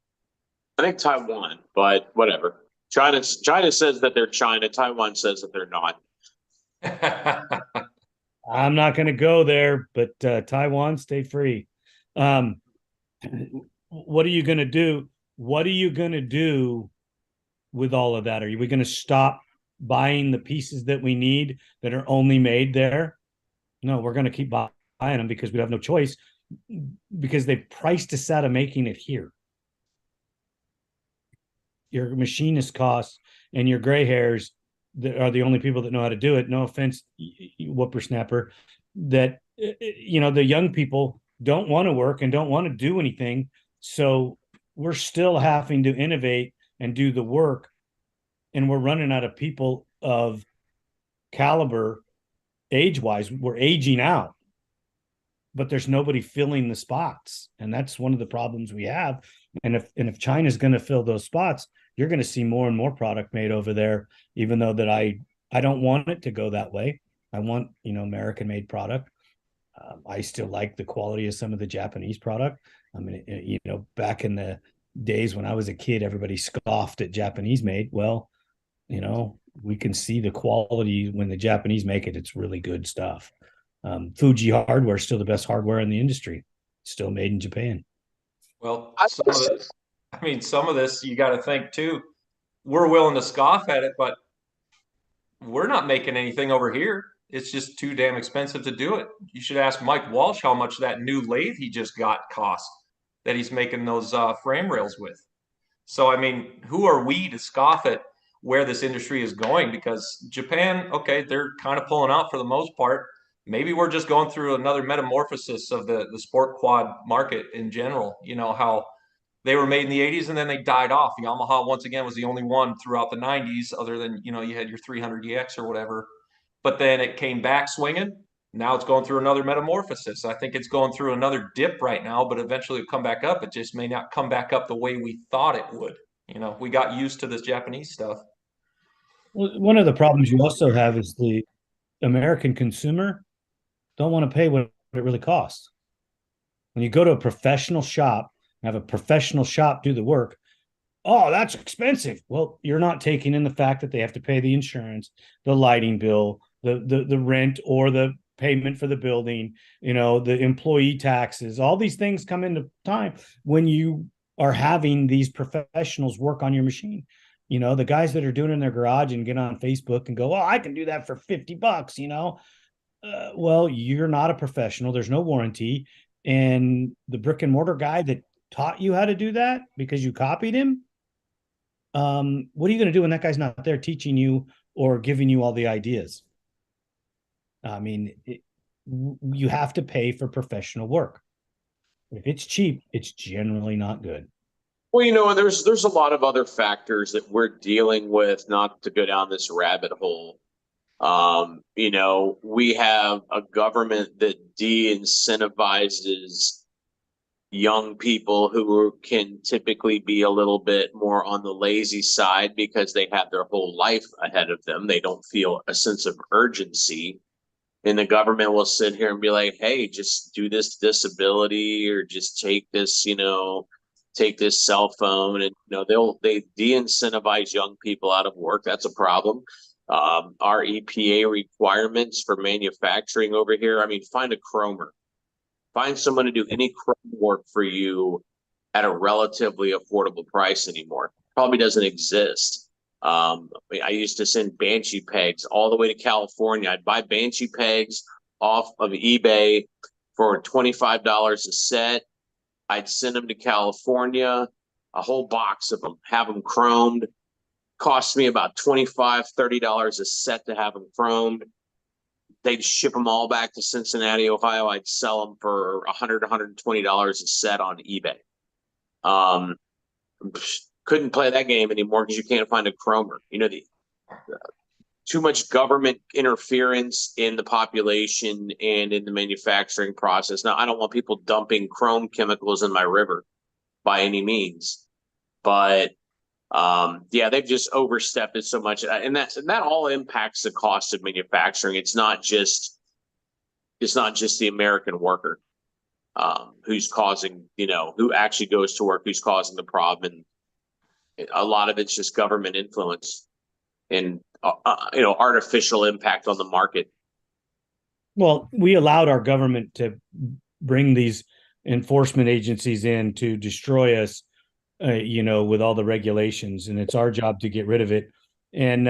I think Taiwan, but whatever. China says that they're China. Taiwan says that they're not. I'm not going to go there, but Taiwan, stay free. What are you going to do? What are you going to do with all of that? Are we going to stop buying the pieces that we need that are only made there? No, we're going to keep buying them because we have no choice, because they've priced us out of making it here. Your machinist costs and your gray hairs that are the only people that know how to do it. No offense, whippersnapper, that, the young people don't want to work and don't want to do anything. So we're still having to innovate and do the work. And we're running out of people of caliber age-wise. We're aging out, but there's nobody filling the spots. And that's one of the problems we have. And if China's going to fill those spots, you're going to see more and more product made over there, even though that I don't want it to go that way. I want, American made product. I still like the quality of some of the Japanese product. I mean, back in the days when I was a kid, everybody scoffed at Japanese made. Well, we can see the quality when the Japanese make it. It's really good stuff. Fuji hardware is still the best hardware in the industry. It's still made in Japan. Well, some of this you got to think too. We're willing to scoff at it, but we're not making anything over here. It's just too damn expensive to do it. You should ask Mike Walsh how much that new lathe he just got cost that he's making those frame rails with. So, I mean, who are we to scoff at where this industry is going? Because Japan, okay, they're kind of pulling out for the most part. Maybe we're just going through another metamorphosis of the sport quad market in general. How they were made in the 80s and then they died off. Yamaha, once again, was the only one throughout the 90s, other than, you had your 300EX or whatever. But then it came back swinging. Now it's going through another metamorphosis. I think it's going through another dip right now, but eventually it'll come back up. It just may not come back up the way we thought it would. We got used to this Japanese stuff. Well, one of the problems you also have is the American consumer don't want to pay what it really costs. When you go to a professional shop, have a professional shop do the work, oh, that's expensive. Well, you're not taking in the fact that they have to pay the insurance, the lighting bill, the rent or the payment for the building, the employee taxes. All these things come into time when you are having these professionals work on your machine. The guys that are doing it in their garage and get on Facebook and go, oh, I can do that for $50, well, you're not a professional. There's no warranty. And the brick and mortar guy that taught you how to do that because you copied him, what are you going to do when that guy's not there teaching you or giving you all the ideas? I mean, you have to pay for professional work. If it's cheap, it's generally not good. Well, and there's a lot of other factors that we're dealing with, not to go down this rabbit hole. We have a government that de-incentivizes young people who can typically be a little bit more on the lazy side because they have their whole life ahead of them. They don't feel a sense of urgency. And the government will sit here and be like, hey, just do this disability or just take this, take this cell phone. And, they de-incentivize young people out of work. That's a problem. Our EPA requirements for manufacturing over here, find a chromer. Find someone to do any chrome work for you at a relatively affordable price anymore. Probably doesn't exist. I used to send Banshee pegs all the way to California. I'd buy Banshee pegs off of eBay for $25 a set. I'd send them to California, a whole box of them, have them chromed. Cost me about $25, $30 a set to have them chromed. They'd ship them all back to Cincinnati, Ohio. I'd sell them for $100, $120 a set on eBay. Couldn't play that game anymore because you can't find a chromer. Too much government interference in the population and in the manufacturing process. Now, I don't want people dumping chrome chemicals in my river by any means, but they've just overstepped it so much, and that all impacts the cost of manufacturing. It's not just the American worker who's causing, who actually goes to work, who's causing the problem, and a lot of it's just government influence and artificial impact on the market. Well, we allowed our government to bring these enforcement agencies in to destroy us. With all the regulations, and it's our job to get rid of it. And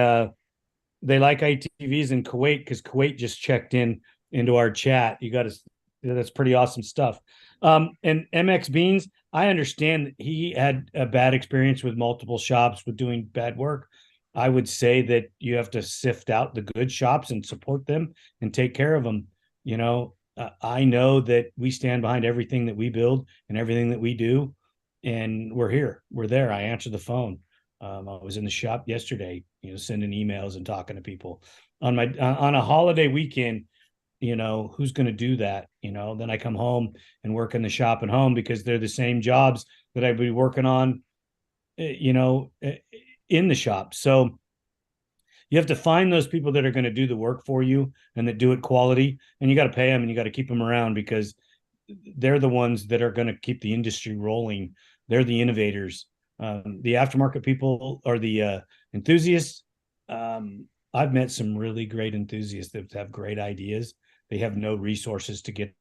they like ATVs in Kuwait because Kuwait just checked into our chat. That's pretty awesome stuff. And MX Beans, I understand that he had a bad experience with multiple shops with doing bad work. I would say that you have to sift out the good shops and support them and take care of them. I know that we stand behind everything that we build and everything that we do, and we're here, we're there. I answer the phone. I was in the shop yesterday, sending emails and talking to people on a holiday weekend. Who's going to do that? Then I come home and work in the shop and home, because they're the same jobs that I'd be working on, in the shop. So you have to find those people that are going to do the work for you and that do it quality, and you got to pay them and you got to keep them around, because they're the ones that are going to keep the industry rolling. They're the innovators. The aftermarket people are the enthusiasts. I've met some really great enthusiasts that have great ideas. They have no resources to get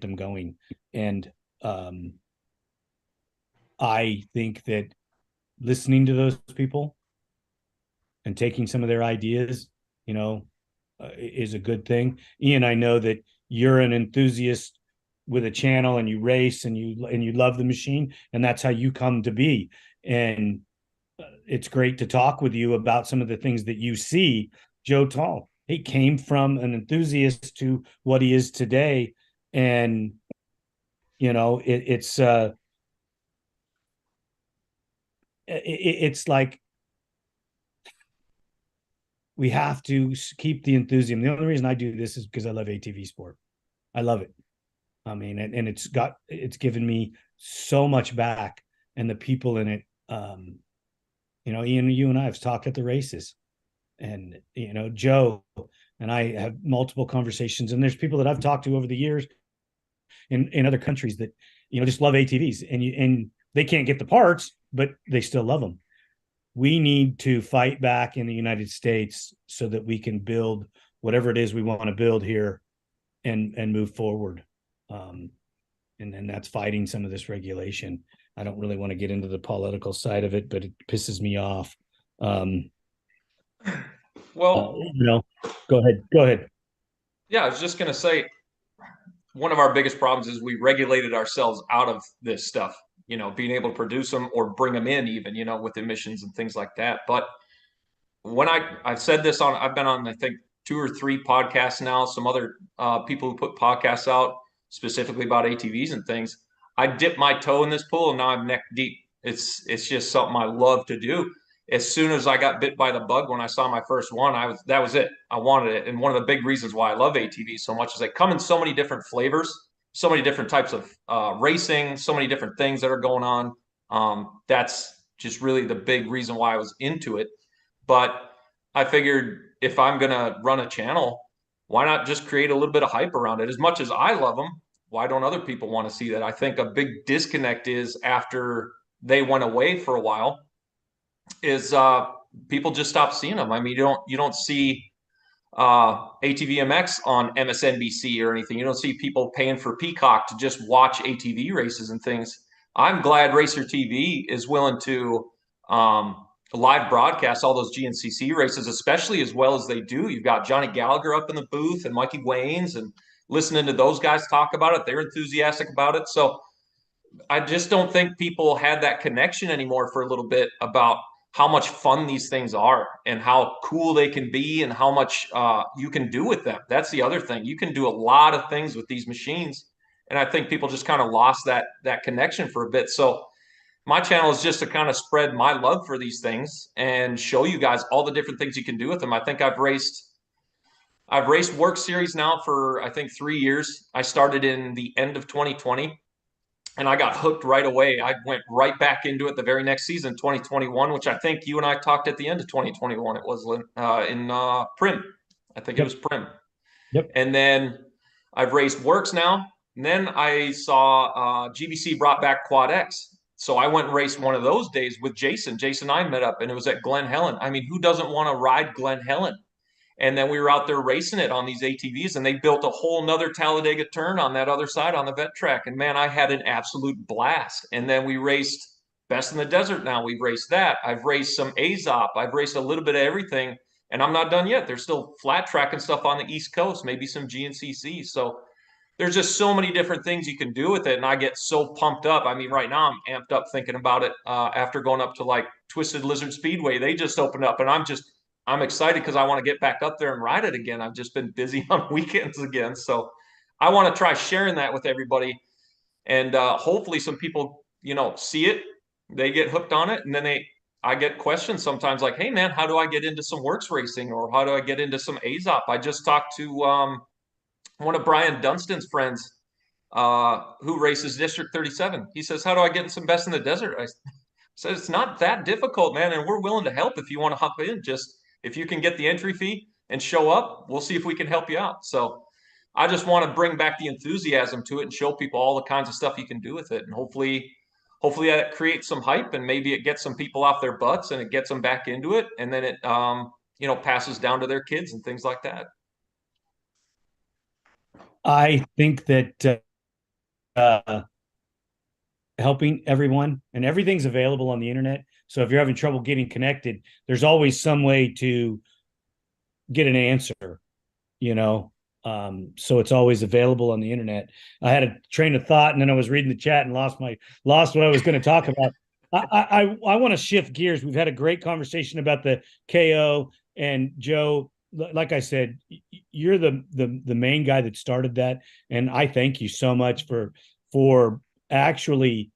them going. And I think that listening to those people and taking some of their ideas, is a good thing. Ian, I know that you're an enthusiast with a channel, and you race, and you love the machine, and that's how you come to be. And it's great to talk with you about some of the things that you see. Joe Tolle, he came from an enthusiast to what he is today, and it's like we have to keep the enthusiasm. The only reason I do this is because I love ATV sport. I love it. I mean, and it's given me so much back, and the people in it. Ian, you and I have talked at the races, and Joe and I have multiple conversations, and there's people that I've talked to over the years in other countries that just love ATVs, and they can't get the parts, but they still love them. We need to fight back in the United States so that we can build whatever it is we want to build here, and move forward. And then that's fighting some of this regulation. I don't really want to get into the political side of it, but it pisses me off. Well, go ahead. Yeah, I was just going to say, one of our biggest problems is we regulated ourselves out of this stuff, being able to produce them or bring them in even, with emissions and things like that. But when I've said this I've been on, I think, 2 or 3 podcasts now, some other people who put podcasts out specifically about ATVs and things. I dipped my toe in this pool, and now I'm neck deep. It's just something I love to do. As soon as I got bit by the bug when I saw my first one, that was it. I wanted it. And one of the big reasons why I love ATVs so much is they come in so many different flavors, so many different types of racing, so many different things that are going on. That's just really the big reason why I was into it. But I figured, if I'm going to run a channel, why not just create a little bit of hype around it? As much as I love them, why don't other people want to see that? I think a big disconnect is, after they went away for a while, is people just stopped seeing them. I mean, you don't see ATV MX on MSNBC or anything. You don't see people paying for Peacock to just watch ATV races and things. I'm glad Racer TV is willing to live broadcast all those GNCC races, especially as well as they do. You've got Johnny Gallagher up in the booth, and Mikey Waynes, and listening to those guys talk about it. They're enthusiastic about it. So I just don't think people had that connection anymore for a little bit about how much fun these things are and how cool they can be and how much you can do with them. That's the other thing. You can do a lot of things with these machines. And I think people just kind of lost that connection for a bit. So my channel is just to kind of spread my love for these things and show you guys all the different things you can do with them. I think I've raced Work Series now for, I think, 3 years. I started in the end of 2020. And I got hooked right away. I went right back into it the very next season, 2021, which I think you and I talked at the end of 2021. It was in Prim. I think it was Prim. Yep. And then I've raced Works now. And then I saw GBC brought back Quad X. So I went and raced one of those days with Jason. Jason and I met up, and it was at Glen Helen. I mean, who doesn't want to ride Glen Helen? And then we were out there racing it on these ATVs, and they built a whole nother Talladega turn on that other side on the vet track. And man, I had an absolute blast. And then we raced Best in the Desert now. We've raced that. I've raced some AZOP. I've raced a little bit of everything. And I'm not done yet. There's still flat track and stuff on the East Coast, maybe some GNCC. So there's just so many different things you can do with it. And I get so pumped up. I mean, right now I'm amped up thinking about it after going up to like Twisted Lizard Speedway. They just opened up, and I'm excited because I want to get back up there and ride it again. I've just been busy on weekends again. So I want to try sharing that with everybody, and hopefully some people, see it, they get hooked on it, and then I get questions sometimes like, hey man, how do I get into some works racing, or how do I get into some AZOP? I just talked to one of Brian Dunstan's friends who races District 37. He says, how do I get in some Best in the Desert? I said, it's not that difficult, man, and we're willing to help if you want to hop in. Just if you can get the entry fee and show up, we'll see if we can help you out. So I just want to bring back the enthusiasm to it and show people all the kinds of stuff you can do with it. And hopefully that creates some hype, and maybe it gets some people off their butts and it gets them back into it. And then it, passes down to their kids and things like that. I think that helping everyone, and everything's available on the internet. So if you're having trouble getting connected, there's always some way to get an answer, so it's always available on the internet. I had a train of thought, and then I was reading the chat and lost what I was going to talk about. I want to shift gears. We've had a great conversation about the KO, and Joe, like I said, you're the main guy that started that, and I thank you so much for actually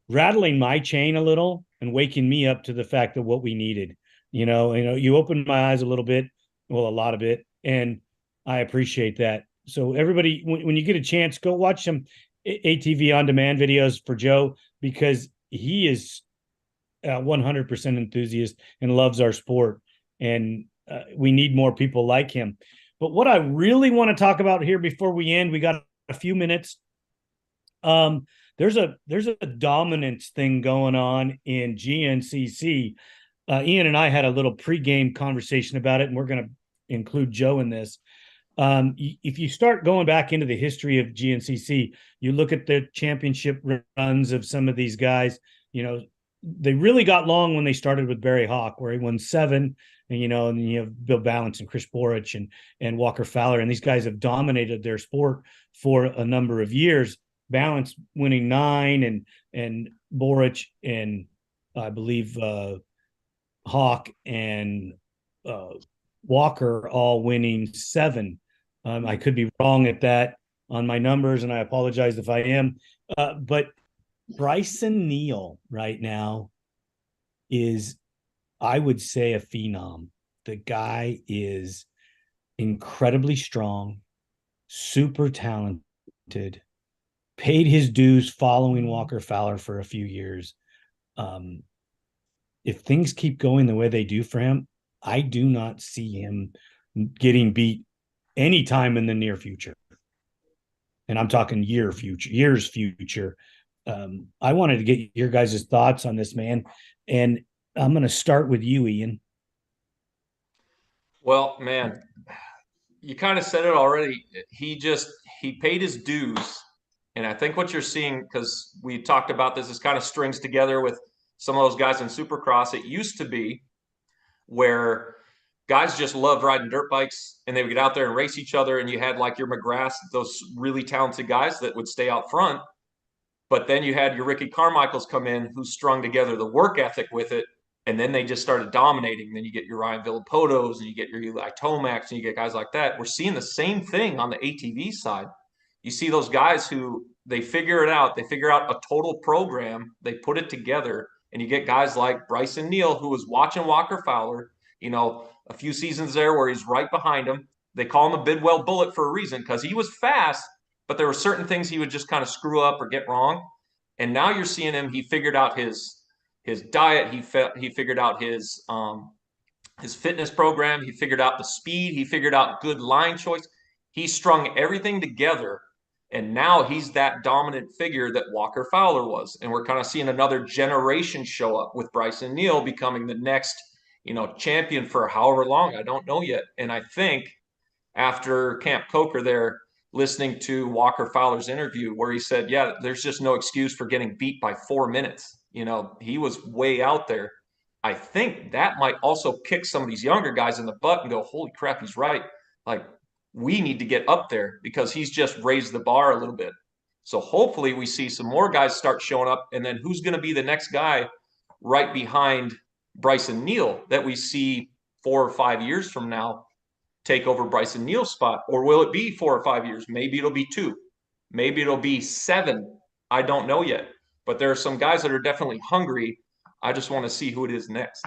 rattling my chain a little and waking me up to the fact of what we needed. You opened my eyes a little bit, well, a lot of it, and I appreciate that. So everybody, when you get a chance, go watch some ATV on demand videos for Joe, because he is a 100% enthusiast and loves our sport, and we need more people like him. But what I really want to talk about here before we end, we got a few minutes. There's a dominance thing going on in GNCC. Ian and I had a little pregame conversation about it, and we're going to include Joe in this. If you start going back into the history of GNCC, you look at the championship runs of some of these guys, they really got long when they started with Barry Hawk, where he won 7, and then you have Bill Balance and Chris Borich and Walker Fowler, and these guys have dominated their sport for a number of years. Balance winning 9, and Borich and I believe Hawk and Walker all winning 7. I could be wrong at that on my numbers, and I apologize if I am. But Bryson Neal right now is, I would say, a phenom. The guy is incredibly strong, super talented, paid his dues following Walker Fowler for a few years. If things keep going the way they do for him, I do not see him getting beat anytime in the near future. And I'm talking years future. I wanted to get your guys' thoughts on this, man. And I'm going to start with you, Ian. Well, man, you kind of said it already. He paid his dues. And I think what you're seeing, because we talked about this kind of strings together with some of those guys in Supercross. It used to be where guys just loved riding dirt bikes, and they would get out there and race each other. And you had like your McGraths, those really talented guys that would stay out front. But then you had your Ricky Carmichaels come in, who strung together the work ethic with it. And then they just started dominating. Then you get your Ryan Villapotos, and you get your Eli Tomacs, and you get guys like that. We're seeing the same thing on the ATV side. You see those guys who they figure it out. They figure out a total program. They put it together, and you get guys like Bryson Neal, who was watching Walker Fowler, a few seasons there where he's right behind him. They call him a Bidwell Bullet for a reason, because he was fast, but there were certain things he would just kind of screw up or get wrong. And now you're seeing him. He figured out his diet. He figured out his fitness program. He figured out the speed. He figured out good line choice. He strung everything together. And now he's that dominant figure that Walker Fowler was. And we're kind of seeing another generation show up with Bryson Neal becoming the next, champion for however long. I don't know yet. And I think after Camp Coker there, listening to Walker Fowler's interview where he said, yeah, there's just no excuse for getting beat by 4 minutes. He was way out there. I think that might also kick some of these younger guys in the butt and go, holy crap, he's right. Like, we need to get up there, because he's just raised the bar a little bit. So hopefully we see some more guys start showing up, and then who's going to be the next guy right behind Bryson Neal that we see 4 or 5 years from now? take over Bryson Neal's spot? Or will it be 4 or 5 years? Maybe it'll be 2. Maybe it'll be 7. I don't know yet. But there are some guys that are definitely hungry. I just want to see who it is next.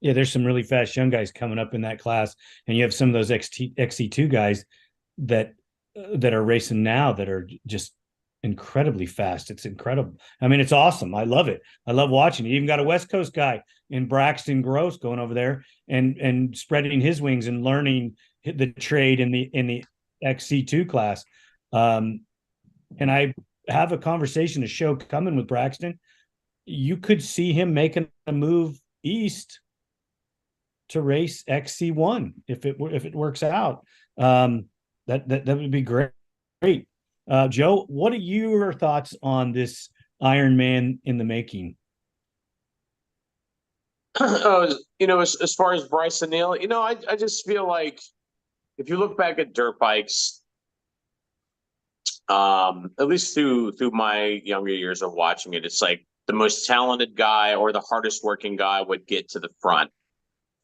Yeah, there's some really fast young guys coming up in that class, and you have some of those XC2 guys that are racing now that are just incredibly fast. It's incredible. I mean, it's awesome. I love it. I love watching it. You even got a West Coast guy in Braxton Gross going over there and spreading his wings and learning the trade in the XC2 class. And I have a conversation, a show coming with Braxton. You could see him making a move east to race XC1 if it works out. That would be great. Joe, what are your thoughts on this Iron Man in the making? As far as Bryson Neal, I just feel like if you look back at dirt bikes, at least through my younger years of watching it, it's like the most talented guy or the hardest working guy would get to the front.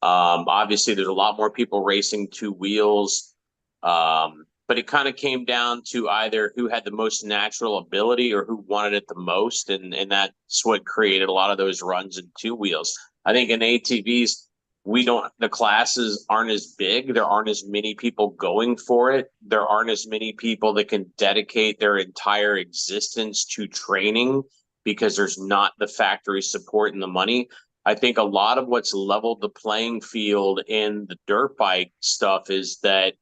Obviously, there's a lot more people racing 2 wheels, but it kind of came down to either who had the most natural ability or who wanted it the most, and that's what created a lot of those runs in 2 wheels. I think in ATVs, the classes aren't as big. There aren't as many people going for it. There aren't as many people that can dedicate their entire existence to training because there's not the factory support and the money. I think a lot of what's leveled the playing field in the dirt bike stuff is that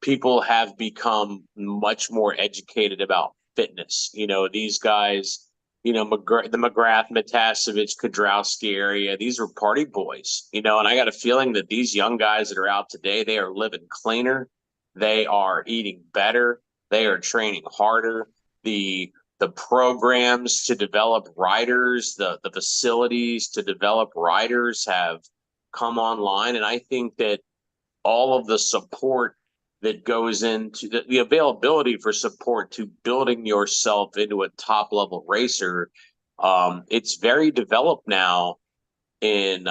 people have become much more educated about fitness. These guys, the McGrath, Matasevich, Kudrowski area, these are party boys, and I got a feeling that these young guys that are out today, they are living cleaner. They are eating better. They are training harder. The programs to develop riders, the facilities to develop riders have come online. And I think that all of the support that goes into the availability for support to building yourself into a top level racer, it's very developed now in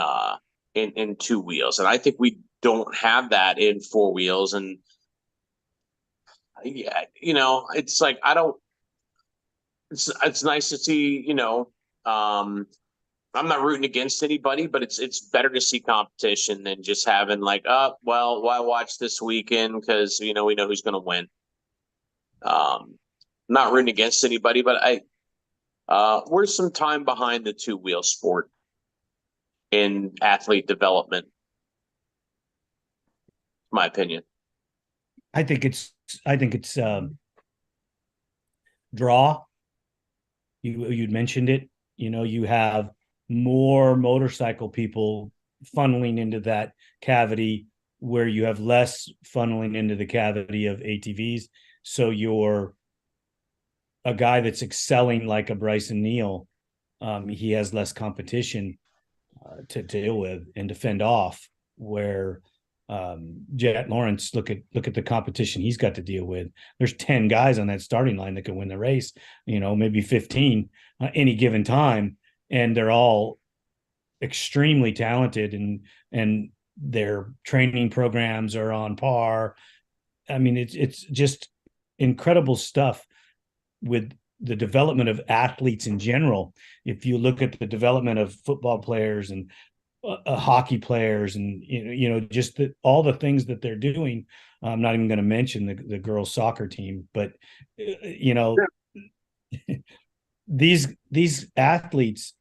2 wheels. And I think we don't have that in 4 wheels. And yeah, it's like, it's nice to see, I'm not rooting against anybody, but it's better to see competition than just having like, well, why watch this weekend? Because, we know who's going to win. Not rooting against anybody, but we're some time behind the 2-wheel sport in athlete development. My opinion. I think it's draw. You'd mentioned it. You have more motorcycle people funneling into that cavity where you have less funneling into the cavity of ATVs. So you're a guy that's excelling like a Bryson Neal. He has less competition to deal with and to fend off, where Jet Lawrence, look at the competition he's got to deal with. There's 10 guys on that starting line that can win the race, maybe 15 any given time, and they're all extremely talented and their training programs are on par. I mean, it's just incredible stuff with the development of athletes in general. If you look at the development of football players and hockey players and just all the things that they're doing. I'm not even going to mention the girls soccer team, but these athletes,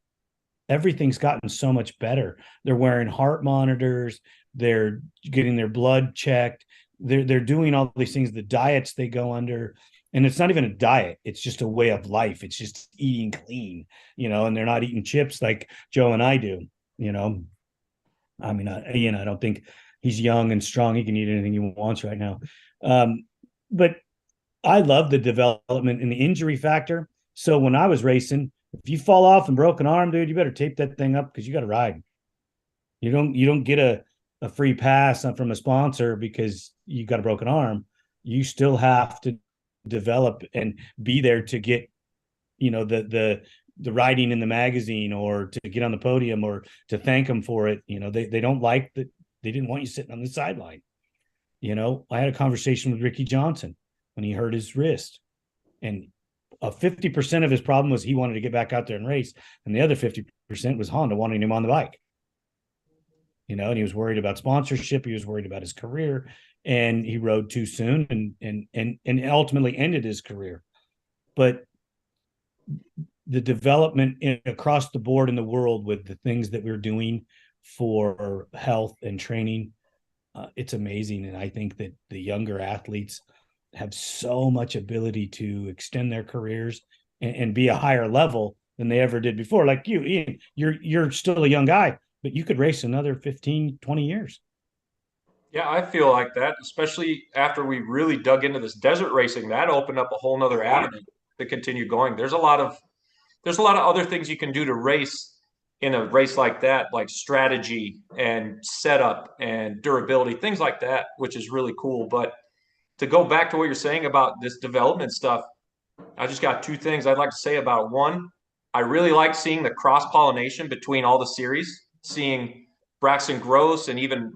everything's gotten so much better. They're wearing heart monitors, they're getting their blood checked, they're doing all these things, the diets they go under. And it's not even a diet. It's just a way of life. It's just eating clean, and they're not eating chips like Joe and I do. I mean, Ian, I don't think he's young and strong. He can eat anything he wants right now. But I love the development and the injury factor. So when I was racing, if you fall off and broke an arm, dude, you better tape that thing up because you got to ride. You don't get a free pass from a sponsor because you got a broken arm. You still have to develop and be there to get, the writing in the magazine or to get on the podium or to thank them for it. They don't like They didn't want you sitting on the sideline. You know, I had a conversation with Ricky Johnson when he hurt his wrist, and 50% of his problem was he wanted to get back out there and race, and the other 50% was Honda wanting him on the bike. You know, and he was worried about sponsorship. He was worried about his career, and he rode too soon, and ultimately ended his career. But the development across the board in the world with the things that we're doing for health and training, it's amazing. And I think that the younger athletes have so much ability to extend their careers and be a higher level than they ever did before. Like you, Ian, you're still a young guy, but you could race another 15, 20 years. Yeah, I feel like that, especially after we really dug into this desert racing. That opened up a whole nother avenue to continue going. There's a lot of other things you can do to race in a race like that, like strategy and setup and durability, things like that, which is really cool. But to go back to what you're saying about this development stuff, I just got two things I'd like to say about it. One, I really like seeing the cross-pollination between all the series, seeing Braxton Gross and even,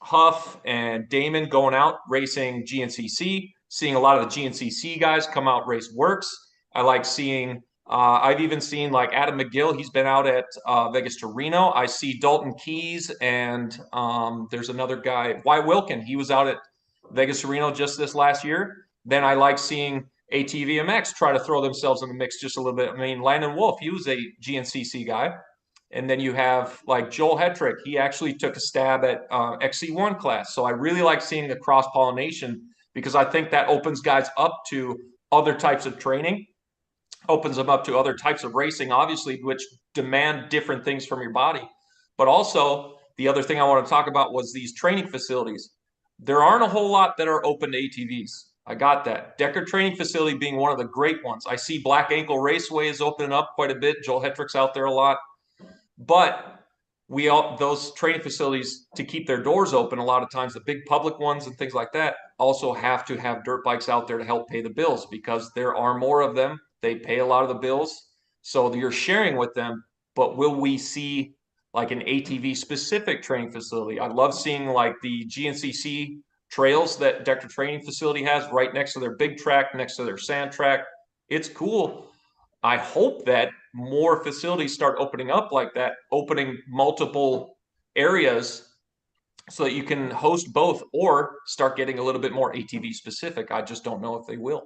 Huff and Damon going out racing GNCC, seeing a lot of the GNCC guys come out race Works. I like seeing I've even seen like Adam McGill. He's been out at Vegas to Reno. I see Dalton Keys, and there's another guy, Wyatt Wilkin. He was out at Vegas to Reno just this last year. Then I like seeing ATV MX try to throw themselves in the mix just a little bit. I mean, Landon Wolf, he was a GNCC guy. And then you have like Joel Hetrick. He actually took a stab at XC1 class. So I really like seeing the cross-pollination because I think that opens guys up to other types of training, opens them up to other types of racing, obviously, which demand different things from your body. But also, the other thing I want to talk about was these training facilities. There aren't a whole lot that are open to ATVs. I got that. Decker Training Facility being one of the great ones. I see Black Ankle Raceway is opening up quite a bit. Joel Hetrick's out there a lot. But those training facilities, to keep their doors open, a lot of times the big public ones and things like that also have to have dirt bikes out there to help pay the bills because there are more of them. They pay a lot of the bills. So you're sharing with them. But will we see like an ATV specific training facility? I love seeing like the GNCC trails that Decker Training Facility has right next to their big track, next to their sand track. It's cool. I hope that more facilities start opening up like that, opening multiple areas so that you can host both or start getting a little bit more ATV specific. I just don't know if they will.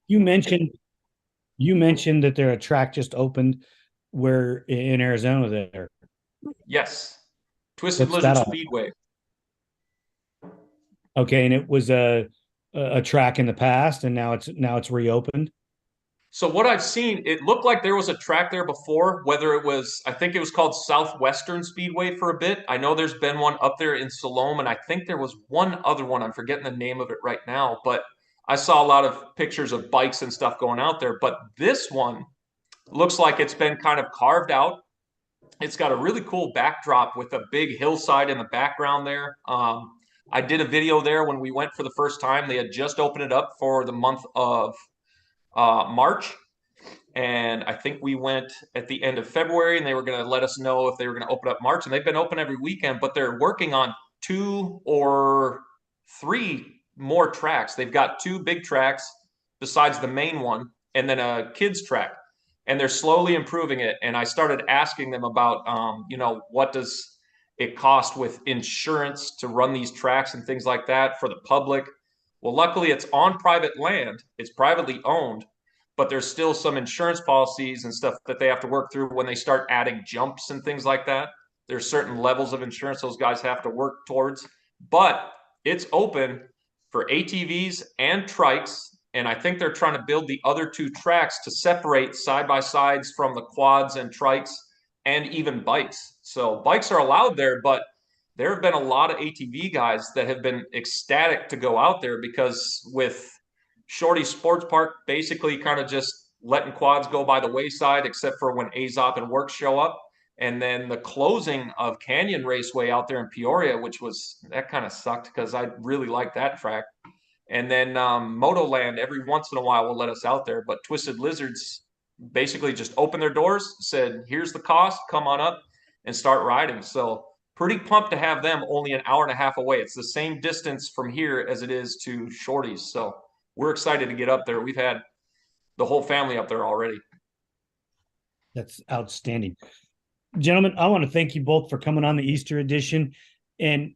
You mentioned that there a track just opened where in Arizona there. Yes. Twisted Lizard Speedway. Okay, and it was a track in the past and now it's reopened. So what I've seen, it looked like there was a track there before, whether it was, I think it was called Southwestern Speedway for a bit. I know there's been one up there in Siloam, and I think there was one other one. I'm forgetting the name of it right now, but I saw a lot of pictures of bikes and stuff going out there. But this one looks like it's been kind of carved out. It's got a really cool backdrop with a big hillside in the background there. I did a video there when we went for the first time. They had just opened it up for the month of March, and I think we went at the end of February, and they were going to let us know if they were going to open up March, and they've been open every weekend, but they're working on 2 or 3 more tracks. They've got 2 big tracks besides the main one, and then a kids track, and they're slowly improving it. And I started asking them about, what does it cost with insurance to run these tracks and things like that for the public? Well, luckily it's on private land. It's privately owned, but there's still some insurance policies and stuff that they have to work through when they start adding jumps and things like that. There's certain levels of insurance those guys have to work towards, but it's open for ATVs and trikes. And I think they're trying to build the other 2 tracks to separate side-by-sides from the quads and trikes and even bikes. So bikes are allowed there, but there have been a lot of ATV guys that have been ecstatic to go out there because with Shorty Sports Park basically kind of just letting quads go by the wayside, except for when Azop and Works show up. And then the closing of Canyon Raceway out there in Peoria, that kind of sucked because I really like that track. And then Motoland every once in a while will let us out there. But Twisted Lizards basically just opened their doors, said, here's the cost, come on up and start riding. So pretty pumped to have them only an hour and a half away. It's the same distance from here as it is to Shorty's. So we're excited to get up there. We've had the whole family up there already. That's outstanding. Gentlemen, I want to thank you both for coming on the Easter edition. And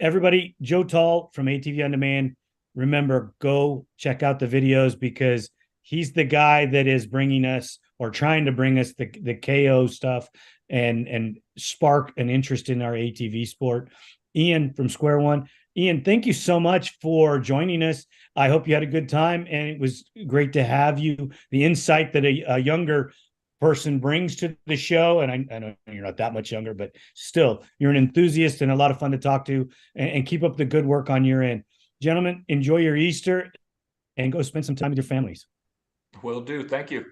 everybody, Joe Tolle from ATV On Demand, remember, go check out the videos because he's the guy that is bringing us or trying to bring us the KO stuff and spark an interest in our ATV sport. Ian from Square One. Ian, thank you so much for joining us. I hope you had a good time, and it was great to have you. The insight that a younger person brings to the show, and I know you're not that much younger, but still, you're an enthusiast and a lot of fun to talk to, and keep up the good work on your end. Gentlemen, enjoy your Easter and go spend some time with your families. Will do. Thank you.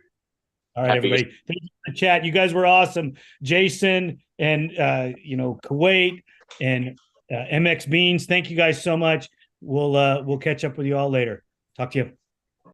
All right, everybody. Thank you for the chat. You guys were awesome. Jason and Kuwait and MX Beans. Thank you guys so much. We'll catch up with you all later. Talk to you.